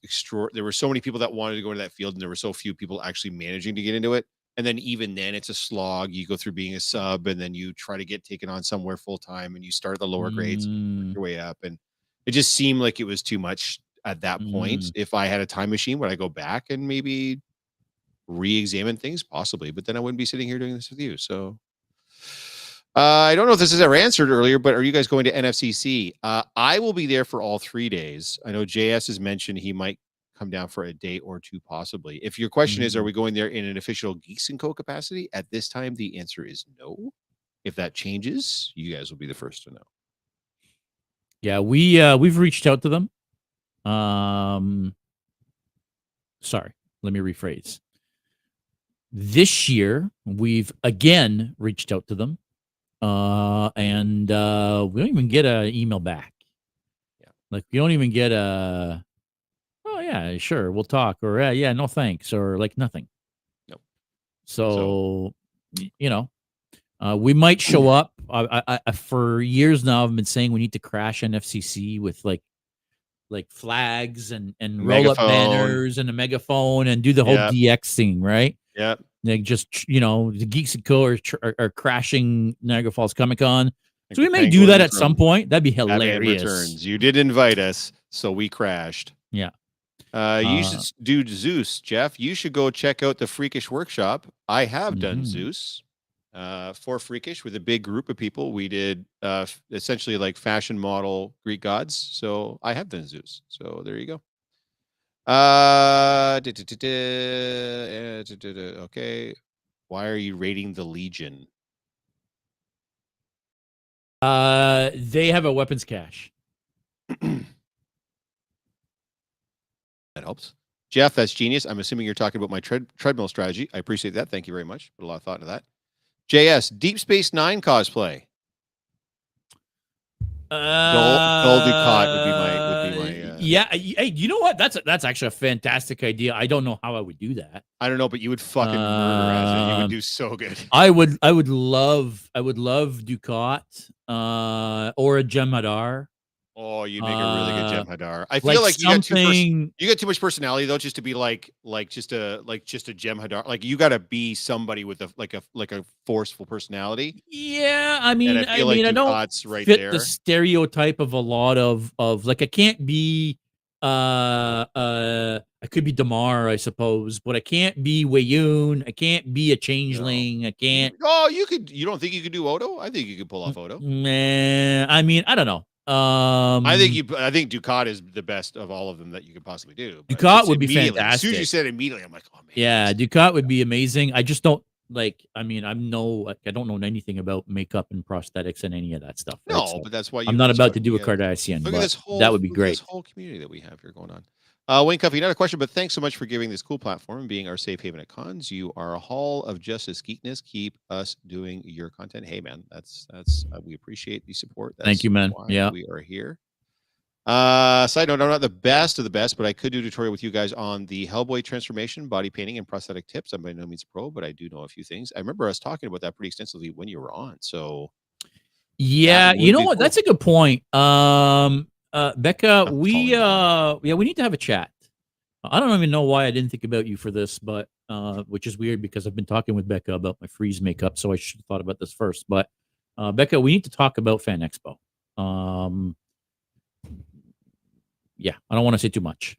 there were so many people that wanted to go into that field and there were so few people actually managing to get into it. And then even then it's a slog. You go through being a sub and then you try to get taken on somewhere full time and you start at the lower grades and you work your way up. And it just seemed like it was too much at that point. If I had a time machine, would I go back and maybe re-examine things? Possibly, but then I wouldn't be sitting here doing this with you. So I don't know if this is ever answered earlier, but are you guys going to NFCC? I will be there for all 3 days. I know JS has mentioned he might come down for a day or two, possibly. If your question is, are we going there in an official Geeks & Co capacity? At this time, the answer is no. If that changes, you guys will be the first to know. Yeah, we've reached out to them. Sorry, let me rephrase. This year, we've again reached out to them, and we don't even get an email back. Yeah, like we don't even get a, oh yeah, sure, we'll talk, or yeah, no thanks, or like nothing. Nope. So you know, we might show up. I for years now, I've been saying we need to crash NFCC with like flags and roll up banners and a megaphone and do the whole DX thing, right? Yeah. Like just, the Geeks & Co are crashing Niagara Falls Comic Con. So we may do that at some point. That'd be hilarious. Returns. You did invite us, so we crashed. Yeah. You should do Zeus, Geoff. You should go check out the Freakish Workshop. I have done Zeus for Freakish with a big group of people. We did essentially like fashion model Greek gods. So I have done Zeus. So there you go. Okay. Why are you raiding the Legion? They have a weapons cache. That helps. Geoff, that's genius. I'm assuming you're talking about my treadmill strategy. I appreciate that. Thank you very much. Put a lot of thought into that. JS, Deep Space Nine cosplay. Gul Dukat would be my yeah. Hey, you know what? That's actually a fantastic idea. I don't know how I would do that. I don't know, but you would fucking murder as it. You would do so good. I would love Dukat or a Jem'Hadar. Oh, you'd make a really good Jem'Hadar. I feel like you got too much personality though, just to be like just a Jem'Hadar. Like you got to be somebody with a forceful personality. Yeah, I mean, I don't right fit there. The stereotype of a lot of like I can't be I could be Damar, I suppose, but I can't be Wayun. I can't be a changeling. No. I can't. Oh, you could. You don't think you could do Odo? I think you could pull off Odo. Man, I mean, I don't know. I think Dukat is the best of all of them that you could possibly do. Dukat would be fantastic. As soon as you said immediately, I'm like, oh man. Yeah, Dukat would be amazing. I just don't like. I mean, I don't know anything about makeup and prosthetics and any of that stuff. Right? No, so but that's why I'm not about to do a Kardashian. Look at this that would be great. This whole community that we have here going on. Wayne Cuffy, not a question, but thanks so much for giving this cool platform and being our safe haven at cons. You are a hall of justice geekness. Keep us doing your content. Hey man, that's we appreciate the support. That's Thank you, man. Yeah, we are here. Side note, I'm not the best of the best, but I could do a tutorial with you guys on the Hellboy transformation, body painting, and prosthetic tips. I'm by no means a pro, but I do know a few things. I remember us talking about that pretty extensively when you were on. So Yeah, you know what? Cool. That's a good point. Becca, we need to have a chat. I don't even know why I didn't think about you for this, but which is weird because I've been talking with Becca about my freeze makeup, so I should have thought about this first. But Becca, we need to talk about Fan Expo. Yeah, I don't want to say too much.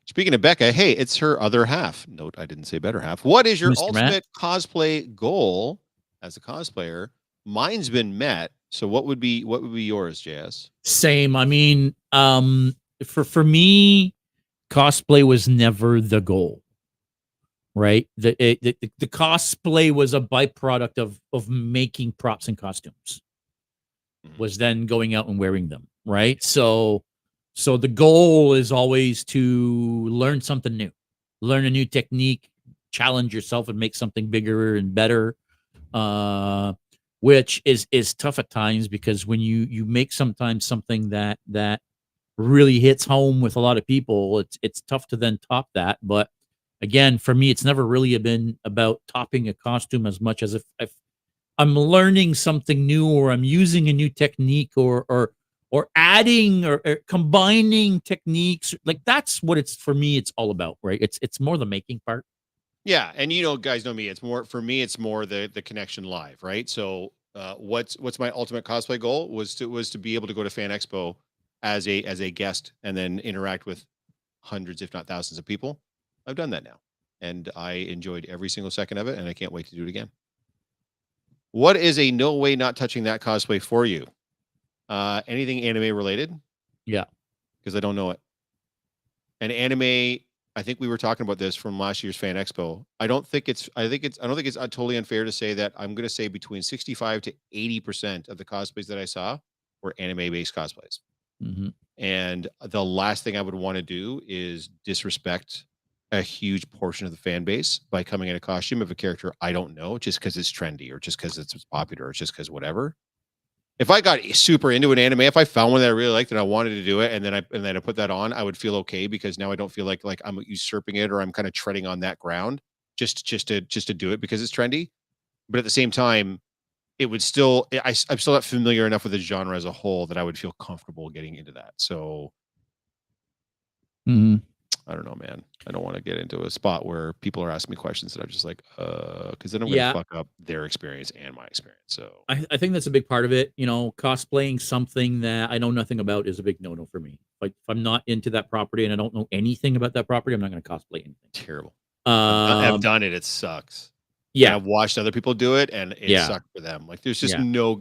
Speaking of Becca, hey, it's her other half. Note, I didn't say better half. What is your ultimate cosplay goal as a cosplayer? Mine's been met. So what would be yours, JS? Same. I mean, for me, cosplay was never the goal, right? The cosplay was a byproduct of making props and costumes. Was then going out and wearing them, right? So the goal is always to learn something new, learn a new technique, challenge yourself, and make something bigger and better. Which is tough at times because when you make sometimes something that really hits home with a lot of people, it's tough to then top that. But again, for me, it's never really been about topping a costume as much as if I'm learning something new or I'm using a new technique or adding or combining techniques. Like that's what it's for me. It's all about, right? It's more the making part. Yeah, and guys know me. It's more for me. It's more the connection live, right? So, what's my ultimate cosplay goal was to be able to go to Fan Expo as a guest and then interact with hundreds, if not thousands, of people. I've done that now, and I enjoyed every single second of it, and I can't wait to do it again. What is a no way not touching that cosplay for you? Anything anime related? Yeah, because I don't know it. And anime. I think we were talking about this from last year's Fan Expo. I don't think it's totally unfair to say that I'm going to say between 65 to 80% of the cosplays that I saw were anime-based cosplays. Mm-hmm. And the last thing I would want to do is disrespect a huge portion of the fan base by coming in a costume of a character I don't know just because it's trendy or just because it's popular or just because whatever. If I got super into an anime, if I found one that I really liked and I wanted to do it, and then I put that on, I would feel okay because now I don't feel like I'm usurping it or I'm kind of treading on that ground just to do it because it's trendy. But at the same time, it would still I'm still not familiar enough with the genre as a whole that I would feel comfortable getting into that. So I don't know, man. I don't want to get into a spot where people are asking me questions that I'm just like, because then I'm going to fuck up their experience and my experience. So I think that's a big part of it. Cosplaying something that I know nothing about is a big no-no for me. Like if I'm not into that property and I don't know anything about that property, I'm not going to cosplay anything. Terrible. I've done it. It sucks. Yeah. And I've watched other people do it and it sucked for them. Like there's just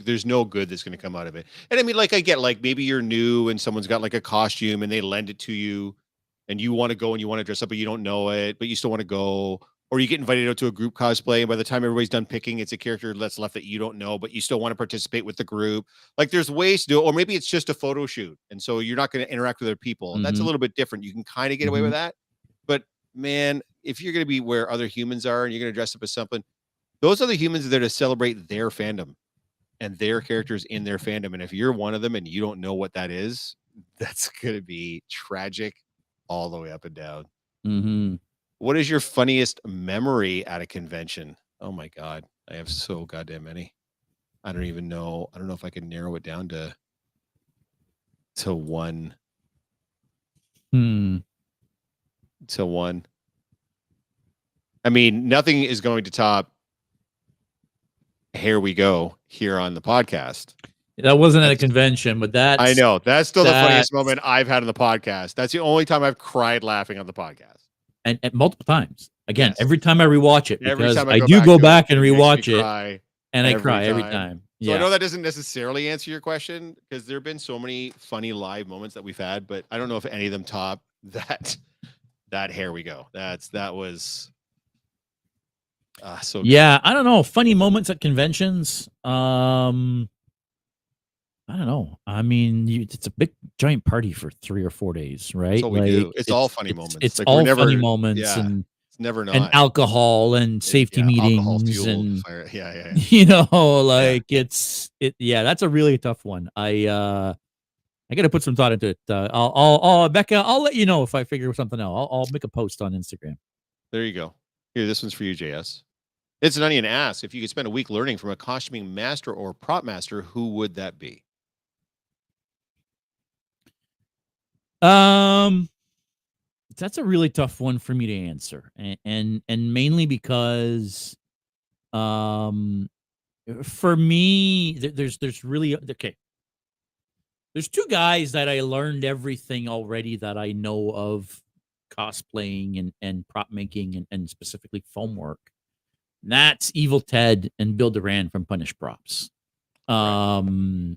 there's no good that's going to come out of it. And I mean, like I get like maybe you're new and someone's got like a costume and they lend it to you. And you want to go and you want to dress up, but you don't know it, but you still want to go. Or you get invited out to a group cosplay, and by the time everybody's done picking, it's a character that's left that you don't know, but you still want to participate with the group. Like there's ways to do it, or maybe it's just a photo shoot, and so you're not going to interact with other people. Mm-hmm. That's a little bit different. You can kind of get away with that. But man, if you're going to be where other humans are and you're going to dress up as something, those other humans are there to celebrate their fandom and their characters in their fandom. And if you're one of them and you don't know what that is, that's going to be tragic all the way up and down. Mm-hmm. What is your funniest memory at a convention? Oh my God. I have so goddamn many. I don't even know. I don't know if I can narrow it down to one. To one. I mean, nothing is going to top Here We Go here on the podcast. That wasn't at a convention, but that's... I know. That's still the funniest moment I've had on the podcast. That's the only time I've cried laughing on the podcast. And multiple times. Again, every time I rewatch it, because I go do go back and rewatch it, and I cry every time. So I know that doesn't necessarily answer your question, because there have been so many funny live moments that we've had, but I don't know if any of them top that Here We Go. That was... so yeah, I don't know. Funny moments at conventions. I don't know. I mean, it's a big giant party for 3 or 4 days, right? That's what we do. It's all funny moments. It's like all funny moments, and it's never not. And alcohol and safety meetings and fire. Yeah. You know, like it's. That's a really tough one. I I got to put some thought into it. I'll Becca, I'll let you know if I figure something out. I'll make a post on Instagram. There you go. Here, this one's for you, JS. It's an onion asks, if you could spend a week learning from a costuming master or prop master, who would that be? That's a really tough one for me to answer, and mainly because, for me, there's really okay. There's two guys that I learned everything already that I know of cosplaying and prop making and specifically foam work. And that's Evil Ted and Bill Duran from Punish Props. Right.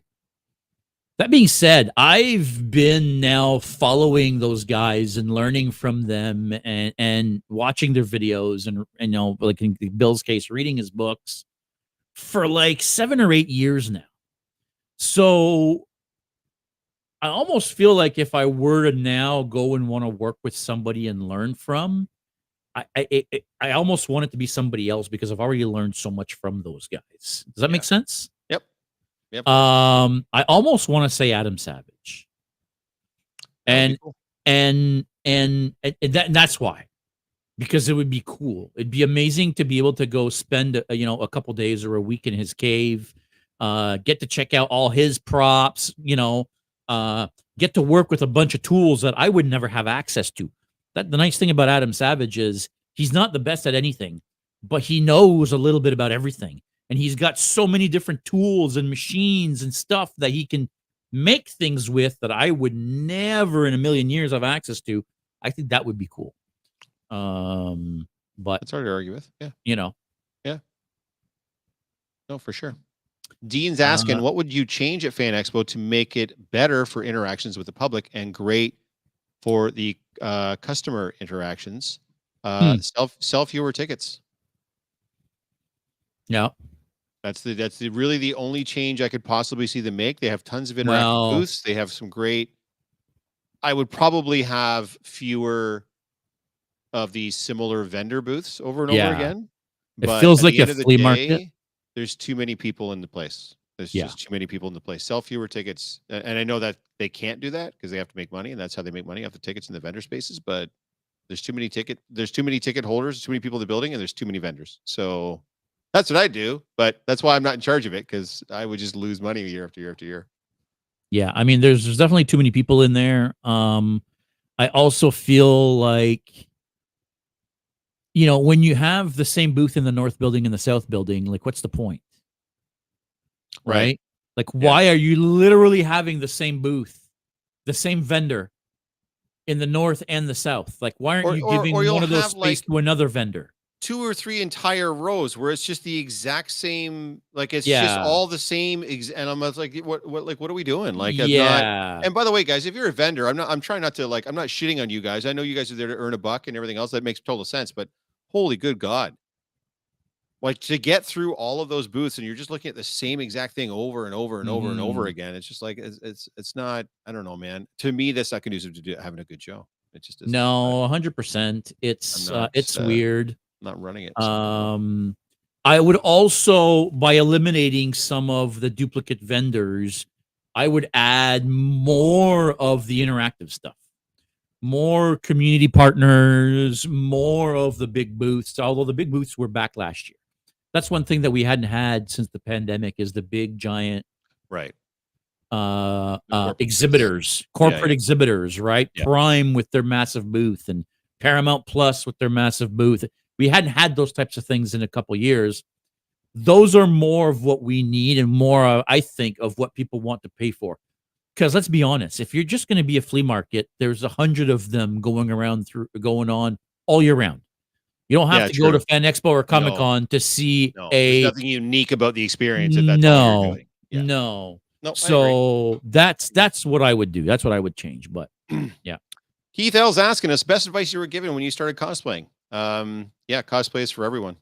That being said, I've been now following those guys and learning from them and watching their videos and you know, like in Bill's case, reading his books for like 7 or 8 years now. So I almost feel like if I were to now go and want to work with somebody and learn from, I almost want it to be somebody else because I've already learned so much from those guys. Does that make sense? Yep. Yep. I almost want to say Adam Savage. And cool. and that's why. Because it would be cool. It'd be amazing to be able to go spend a couple days or a week in his cave, get to check out all his props, get to work with a bunch of tools that I would never have access to. The nice thing about Adam Savage is he's not the best at anything, but he knows a little bit about everything. And he's got so many different tools and machines and stuff that he can make things with that I would never in a million years have access to. I think that would be cool. But it's hard to argue with. Yeah. Yeah. No, for sure. Dean's asking, what would you change at Fan Expo to make it better for interactions with the public and great for the customer interactions? Sell fewer tickets. Yeah. That's really the only change I could possibly see them make. They have tons of interactive booths. They have some great. I would probably have fewer of these similar vendor booths over and over again. It feels like a flea market. There's too many people in the place. There's just too many people in the place. Sell fewer tickets. And I know that they can't do that because they have to make money, and that's how they make money off the tickets in the vendor spaces. But there's too many ticket holders, too many people in the building, and there's too many vendors. So that's what I do. But that's why I'm not in charge of it, because I would just lose money year after year after year. Yeah, I mean, there's definitely too many people in there. I also feel like, when you have the same booth in the North building and the South building, like, what's the point? Right? Like, why are you literally having the same booth, the same vendor in the North and the South? Like, why aren't you giving one of those space to another vendor? 2 or 3 entire rows where it's just the exact same, like it's just all the same. And I'm like, what are we doing? Like, and by the way, guys, if you're a vendor, I'm trying not to, like, I'm not shitting on you guys. I know you guys are there to earn a buck and everything else. That makes total sense. But holy good God, like, to get through all of those booths and you're just looking at the same exact thing over and over and over and over again. It's just like, it's not, I don't know, man. To me, that's not conducive to having a good show. It just isn't. No, 100%. It's weird. Not running it. I would also, by eliminating some of the duplicate vendors, I would add more of the interactive stuff, more community partners, more of the big booths, although the big booths were back last year. That's one thing that we hadn't had since the pandemic, is the big giant exhibitors, corporate exhibitors, right? Yeah. Prime with their massive booth and Paramount Plus with their massive booth. We hadn't had those types of things in a couple of years. Those are more of what we need and more, I think, of what people want to pay for. Because let's be honest, if you're just going to be a flea market, there's 100 of them going on all year round. You don't have to go to Fan Expo or Comic Con to see there's nothing unique about the experience. If that's all you're doing. Yeah. No. So that's what I would do. That's what I would change. But yeah. Keith L's asking us, best advice you were given when you started cosplaying. Cosplay is for everyone.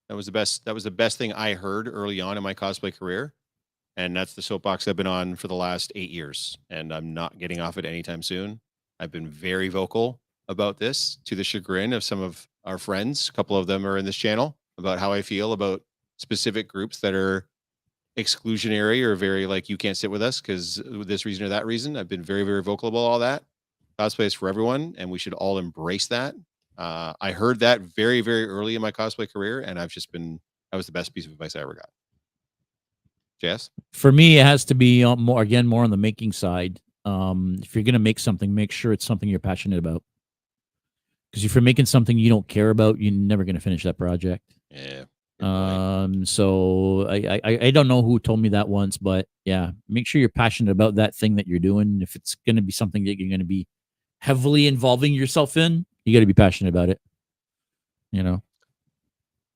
That was the best thing I heard early on in my cosplay career. And that's the soapbox I've been on for the last 8 years. And I'm not getting off it anytime soon. I've been very vocal about this, to the chagrin of some of our friends. A couple of them are in this channel, about how I feel about specific groups that are exclusionary or very like, you can't sit with us because this reason or that reason. I've been very, very vocal about all that. Cosplay is for everyone, and we should all embrace that. I heard that very, very early in my cosplay career, and that was the best piece of advice I ever got. Jess? For me, it has to be more on the making side. If you're going to make something, make sure it's something you're passionate about. Because if you're making something you don't care about, you're never going to finish that project. Yeah. So I don't know who told me that once, but yeah, make sure you're passionate about that thing that you're doing. If it's going to be something that you're going to be heavily involving yourself in, you got to be passionate about it.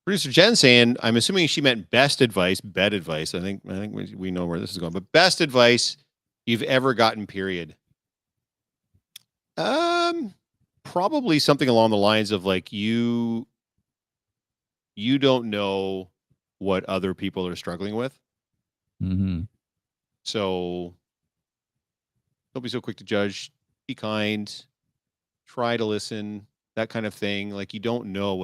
Producer Jen saying, I'm assuming she meant best advice, bed advice. I think we know where this is going, but best advice you've ever gotten, period. Probably something along the lines of like, you don't know what other people are struggling with. Mm-hmm. So don't be so quick to judge. Be kind. Try to listen. That kind of thing. Like, you don't know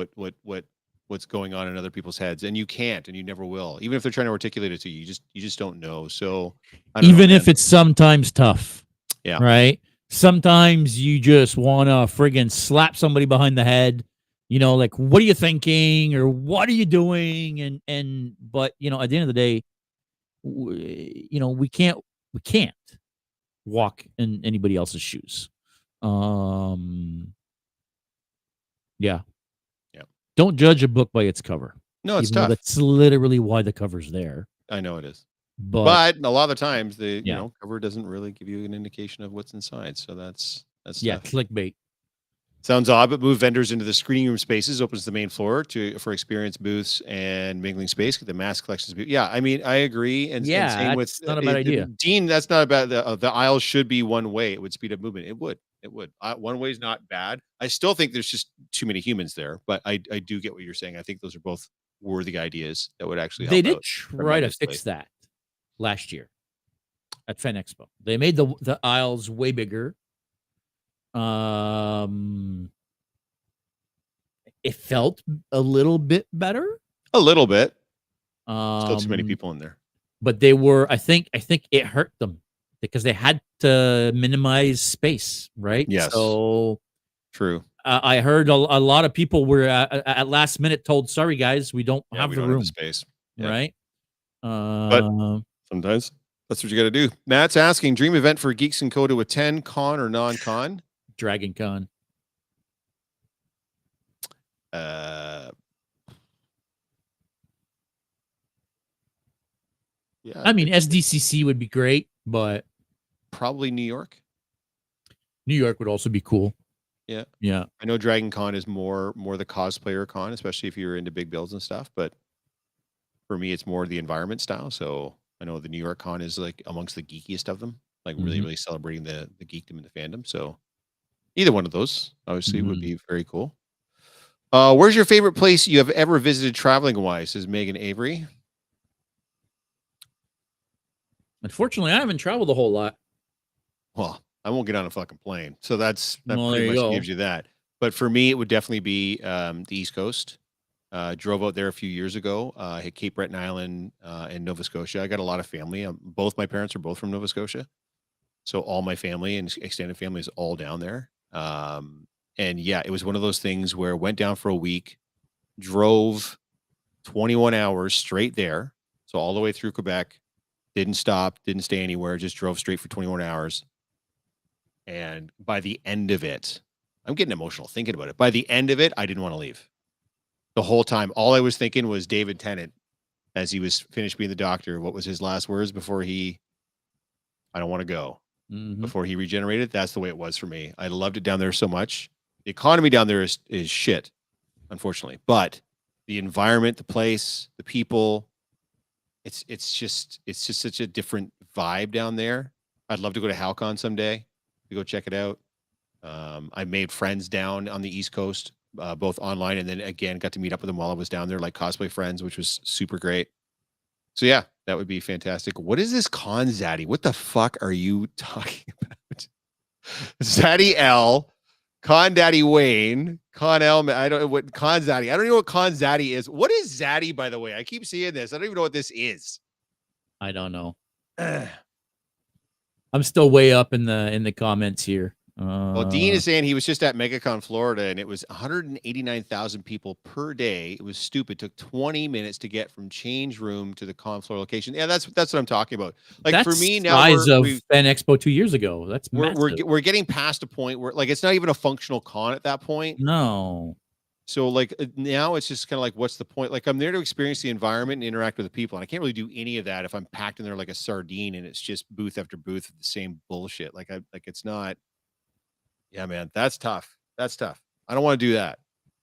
what's going on in other people's heads, and you can't, and you never will. Even if they're trying to articulate it to you, you just don't know. So even if it's sometimes tough, yeah, right? Sometimes you just want to friggin' slap somebody behind the head. Like, what are you thinking, or what are you doing? But at the end of the day, we can't walk in anybody else's shoes. Yeah. Don't judge a book by its cover. No, it's tough. That's literally why the cover's there. I know it is. But a lot of the times the cover doesn't really give you an indication of what's inside. So that's tough. Clickbait. Sounds odd, but move vendors into the screening room spaces, opens the main floor for experience booths and mingling space. Get the mass collections. Yeah, I mean, I agree. And same with not a bad idea. Dean, that's not about the aisles should be one way. It would speed up movement. It would. One way is not bad. I still think there's just too many humans there, but I do get what you're saying. I think those are both worthy ideas that would actually help. They did try to fix that last year at Fan Expo. They made the aisles way bigger. It felt a little bit better. A little bit. Still too many people in there. But they were, I think it hurt them because they had to minimize space, right? Yes. So true. I heard a lot of people were at last minute told, "Sorry guys, we don't have the room, have the space." Yeah. Right? But sometimes that's what you got to do. Matt's asking, dream event for Geeks and Co to attend, con or non-con? Dragon Con. Yeah. I mean, SDCC would be great, but probably New York. New York would also be cool. Yeah. Yeah. I know Dragon Con is more the cosplayer con, especially if you're into big builds and stuff. But for me, it's more the environment style. So I know the New York con is like amongst the geekiest of them, like really, really celebrating the geekdom and the fandom. So either one of those obviously would be very cool. Where's your favorite place you have ever visited traveling wise? Says Megan Avery. Unfortunately, I haven't traveled a whole lot. Well, I won't get on a fucking plane. So that pretty much gives you that. But for me, it would definitely be the East Coast. Drove out there a few years ago. Hit Cape Breton Island and Nova Scotia. I got a lot of family. Both my parents are both from Nova Scotia. So all my family and extended family is all down there. And yeah, it was one of those things where I went down for a week, drove 21 hours straight there. So all the way through Quebec, didn't stop, didn't stay anywhere, just drove straight for 21 hours. And by the end of it, I'm getting emotional thinking about it. By the end of it, I didn't want to leave. The whole time, all I was thinking was David Tennant as he was finished being the doctor. What was his last words before I don't want to go, before he regenerated? That's the way it was for me. I loved it down there so much. The economy down there is shit, unfortunately. But the environment, the place, the people, it's just such a different vibe down there. I'd love to go to Halcon someday to go check it out. I made friends down on the East Coast, both online and then again got to meet up with them while I was down there, like cosplay friends, which was super great. So yeah, that would be fantastic. What is this Con Zaddy? What the fuck are you talking about? Zaddy L, Con Daddy Wayne, Con L. I don't know what Con Zaddy. I don't know what Con Zaddy is. What is Zaddy, by the way? I keep seeing this. I don't even know what this is. I don't know. I'm still way up in the comments here. Well, Dean is saying he was just at MegaCon Florida, and it was 189,000 people per day. It was stupid. It took 20 minutes to get from change room to the con floor location. Yeah, that's what I'm talking about. Like that's for me now, size of Fan Expo 2 years ago. That's we're getting past a point where like it's not even a functional con at that point. No. So like now it's just kind of like, what's the point? Like I'm there to experience the environment and interact with the people. And I can't really do any of that if I'm packed in there like a sardine and it's just booth after booth of the same bullshit. Like it's not. Yeah, man, that's tough. That's tough. I don't want to do that.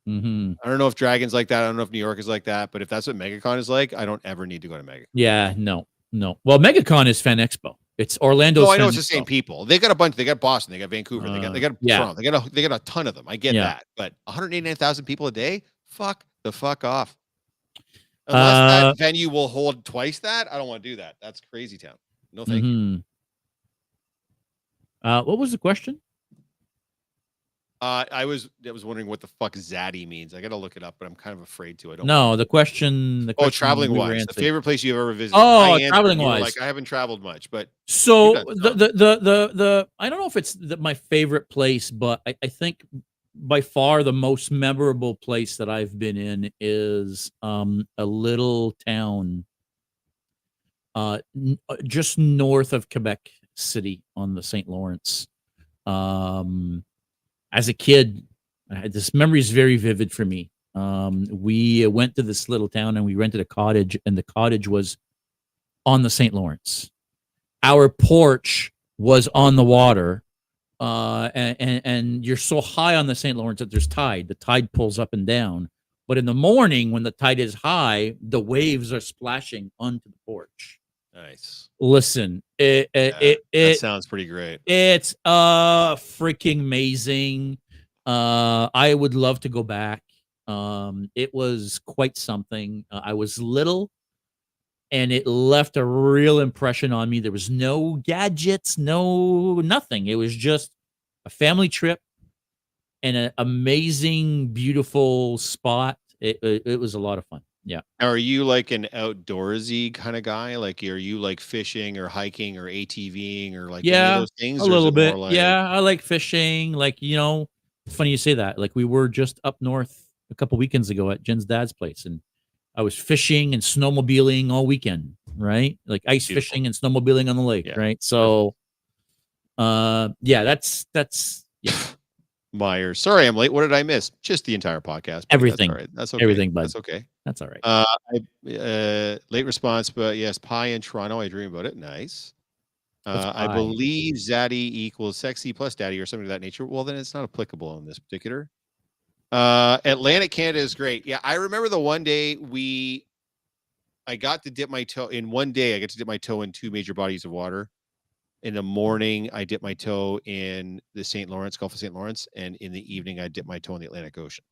Mm-hmm. I don't know if Dragon's like that. I don't know if New York is like that. But if that's what MegaCon is like, I don't ever need to go to MegaCon. Yeah, no. Well, MegaCon is Fan Expo. It's Orlando's. No, I know it's the same people. They got a bunch. They got Boston. They got Vancouver. They got Toronto. They got a ton of them. I get that. But 189,000 people a day. Fuck the fuck off. Unless that venue will hold twice that, I don't want to do that. That's crazy town. No, thank you. What was the question? I was wondering what the fuck Zaddy means. I got to look it up, but I'm kind of afraid to. I don't. No, the question. Traveling wise, the favorite place you've ever visited. Oh, traveling wise. Like I haven't traveled much, but so the I don't know if it's my favorite place, but I think by far the most memorable place that I've been in is a little town just north of Quebec City on the St. Lawrence. As a kid, this memory is very vivid for me. We went to this little town and we rented a cottage, and the cottage was on the St. Lawrence. Our porch was on the water, and you're so high on the St. Lawrence that there's tide. The tide pulls up and down. But in the morning, when the tide is high, the waves are splashing onto the porch. Nice. Listen, that sounds pretty great. It's freaking amazing. I would love to go back. It was quite something. I was little, and it left a real impression on me. There was no gadgets, nothing. It was just a family trip and an amazing, beautiful spot. It was a lot of fun. Yeah. Are you like an outdoorsy kind of guy? Like, are you like fishing or hiking or ATVing or like any of those things? A little bit. Yeah, I like fishing. Like, it's funny you say that. Like, we were just up north a couple weekends ago at Jen's dad's place, and I was fishing and snowmobiling all weekend, right? Like ice fishing and snowmobiling on the lake, right? So, that's yeah. Myers. Sorry, I'm late. What did I miss? Just the entire podcast. Everything. That's all right. That's okay. Everything, bud. That's okay. That's all right. Late response, but yes, pie in Toronto. I dream about it. Nice. I believe Zaddy equals sexy plus daddy or something of that nature. Well, then it's not applicable on this particular. Atlantic Canada is great. Yeah, I remember the one day I got to dip my toe in one day. I got to dip my toe in two major bodies of water. In the morning, I dipped my toe in the St. Lawrence, Gulf of St. Lawrence, and in the evening, I dipped my toe in the Atlantic Ocean.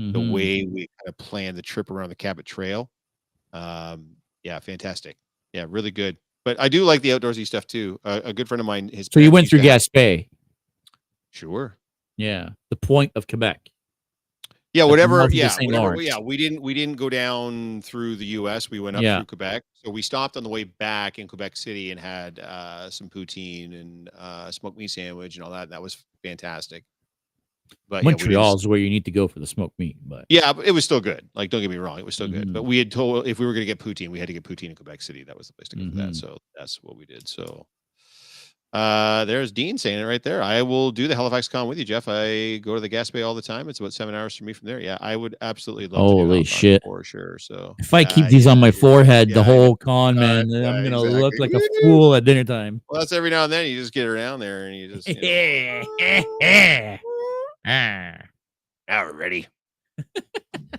Mm-hmm. The way we kind of planned the trip around the Cabot Trail. Yeah, fantastic. Yeah, really good. But I do like the outdoorsy stuff too. A good friend of mine, so you went through Gaspé? Sure. Yeah, the point of Quebec. Yeah, whatever. Yeah, whatever. Yeah, we didn't go down through the U.S. We went up through Quebec. So we stopped on the way back in Quebec City and had some poutine and smoked meat sandwich and all that. That was fantastic. But Montreal is where you need to go for the smoked meat. But yeah, it was still good. Like, don't get me wrong, it was still good. But we had told if we were going to get poutine, we had to get poutine in Quebec City. That was the place to go for that. So that's what we did. So. There's Dean saying it right there. I will do the Halifax Con with you, Geoff. I go to the Gaspé all the time. It's about 7 hours from me from there. Yeah, I would absolutely love to do Holy shit. For sure. So if I keep these on my forehead the whole con, man, I'm gonna look like a fool at dinner time. Well, that's every now and then you just get around there and you just now we're ready.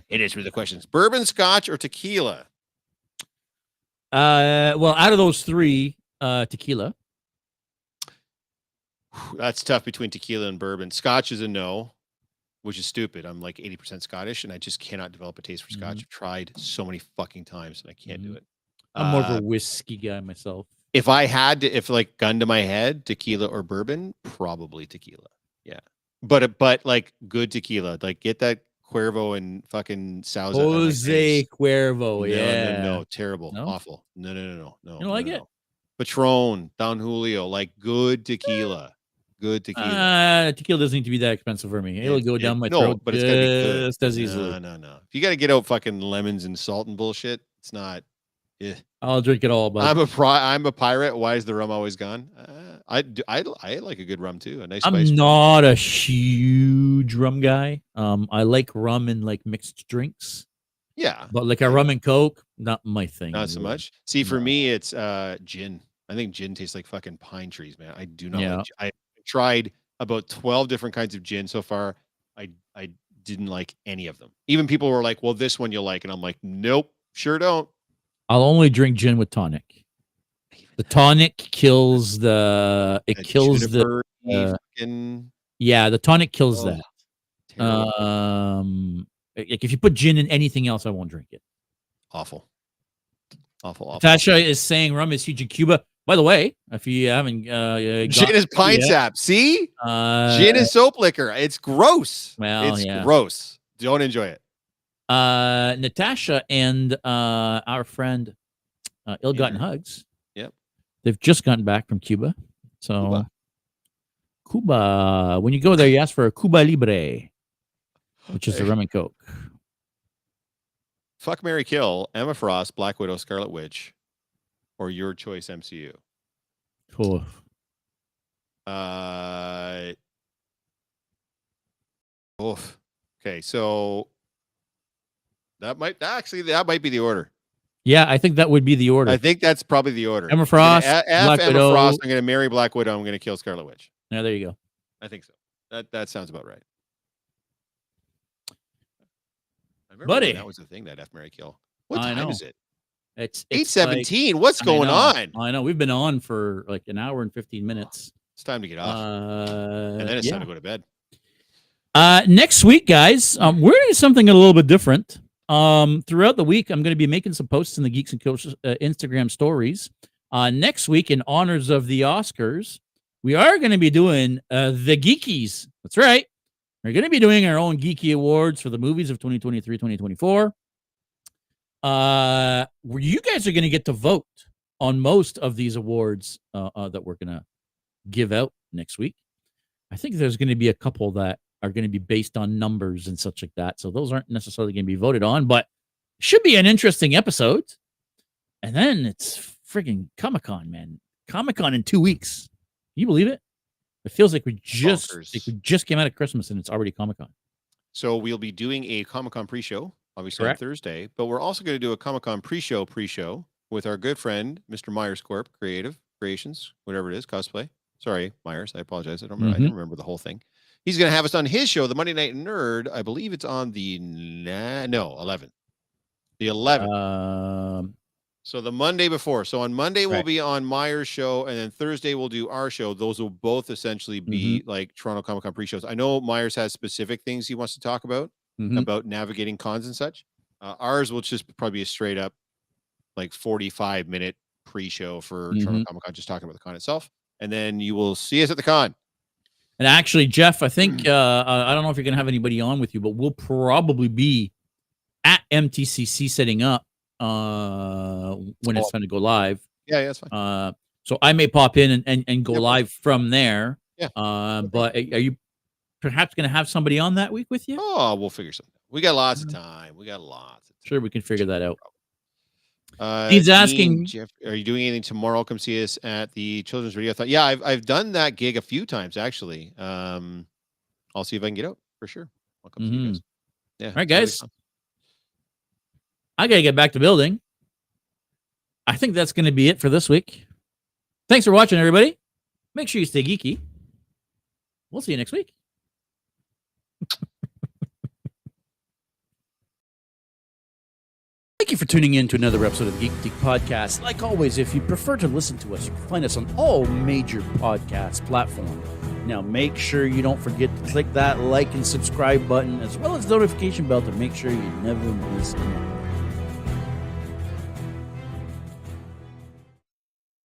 It is for the questions. Bourbon, scotch, or tequila? Well, out of those three, tequila. That's tough between tequila and bourbon. Scotch is a no, which is stupid. I'm like 80% Scottish, and I just cannot develop a taste for Scotch. I've tried so many fucking times, and I can't do it. I'm more of a whiskey guy myself. If I had to, if like gun to my head, tequila or bourbon, probably tequila. Yeah, but like good tequila, like get that Cuervo and fucking Sousa. Jose Cuervo, No, terrible, No? don't You don't like it? Patron, Don Julio, like good tequila. Tequila doesn't need to be that expensive for me. It'll go down my throat but it's gotta be good. just as easily. No. If you got to get out fucking lemons and salt and bullshit, it's not. I'll drink it all, but I'm a pirate. Why is the rum always gone? I like a good rum too. A nice. I'm not a huge rum guy. I like rum in like mixed drinks. Yeah, but like a rum and Coke, not my thing. Not so much. See, for me, it's gin. I think gin tastes like fucking pine trees, man. I do not like. I tried about 12 different kinds of gin so far. I didn't like any of them. Even people were like, "Well, this one you'll like," and I'm like, "Nope, sure don't." I'll only drink gin with tonic. The tonic kills the. It kills the. The tonic kills that. Terrible. Like if you put gin in anything else, I won't drink it. Awful. Tasha is saying rum is huge in Cuba. By the way, if you haven't, gin is pine sap. See, gin is soap liquor. It's gross. Well, it's gross. Don't enjoy it. Natasha and our friend Ill-Gotten Hugs. Yep, they've just gotten back from Cuba. So Cuba, when you go there, you ask for a Cuba Libre, which is a rum and Coke. Fuck, marry, kill: Emma Frost, Black Widow, Scarlet Witch, or your choice MCU. Cool. Okay, so that might be the order. Yeah, I think that would be the order. I think that's probably the order. Emma Frost, Black Widow. Frost. I'm going to marry Black Widow. I'm going to kill Scarlet Witch. Yeah, there you go. I think so. That sounds about right. I remember buddy, that was the thing, that F, marry, kill. What time is it? It's 8:17. Like, what's going on? I know. We've been on for like an hour and 15 minutes. It's time to get off. And then it's time to go to bed. Next week, guys, we're doing something a little bit different. Throughout the week, I'm going to be making some posts in the Geeks and Coaches Instagram stories. Next week, in honors of the Oscars, we are going to be doing the Geekies. That's right. We're going to be doing our own Geeky Awards for the movies of 2023, 2024. Where you guys are going to get to vote on most of these awards that we're going to give out next week. I think there's going to be a couple that are going to be based on numbers and such like that. So those aren't necessarily going to be voted on, but should be an interesting episode. And then it's frigging Comic-Con, man. Comic-Con in 2 weeks. Can you believe it? It feels like we just came out of Christmas and it's already Comic-Con. So we'll be doing a Comic-Con pre-show, obviously. Correct. On Thursday, but we're also going to do a Comic-Con pre-show with our good friend, Mr. Myers Corp, Creative Creations, whatever it is, cosplay. Sorry, Myers. I apologize. I don't remember the whole thing. He's going to have us on his show, the Monday Night Nerd. I believe it's on the 11th. The 11th. So the Monday before. So on Monday we'll be on Myers' show, and then Thursday we'll do our show. Those will both essentially be like Toronto Comic-Con pre-shows. I know Myers has specific things he wants to talk about navigating cons and such. Ours will just probably be a straight up like 45-minute pre-show for Toronto Comic-Con, just talking about the con itself. And then you will see us at the con. And actually, Geoff, I think, I don't know if you're going to have anybody on with you, but we'll probably be at MTCC setting up when it's time to go live. Yeah, that's fine. So I may pop in and go live from there. Yeah. But are you perhaps going to have somebody on that week with you? Oh, we'll figure something out. We got lots of time. Sure, we can figure that out. He's asking, Geoff, are you doing anything tomorrow? Come see us at the Children's Radio. Yeah, I've done that gig a few times actually. I'll see if I can get out for sure. I'll come see you guys. Yeah. All right, guys. I gotta get back to building. I think that's going to be it for this week. Thanks for watching, everybody. Make sure you stay geeky. We'll see you next week. Thank you for tuning in to another episode of the Geek Boutique Podcast. Like always, if you prefer to listen to us, you can find us on all major podcast platforms. Now, make sure you don't forget to click that like and subscribe button, as well as the notification bell to make sure you never miss an episode.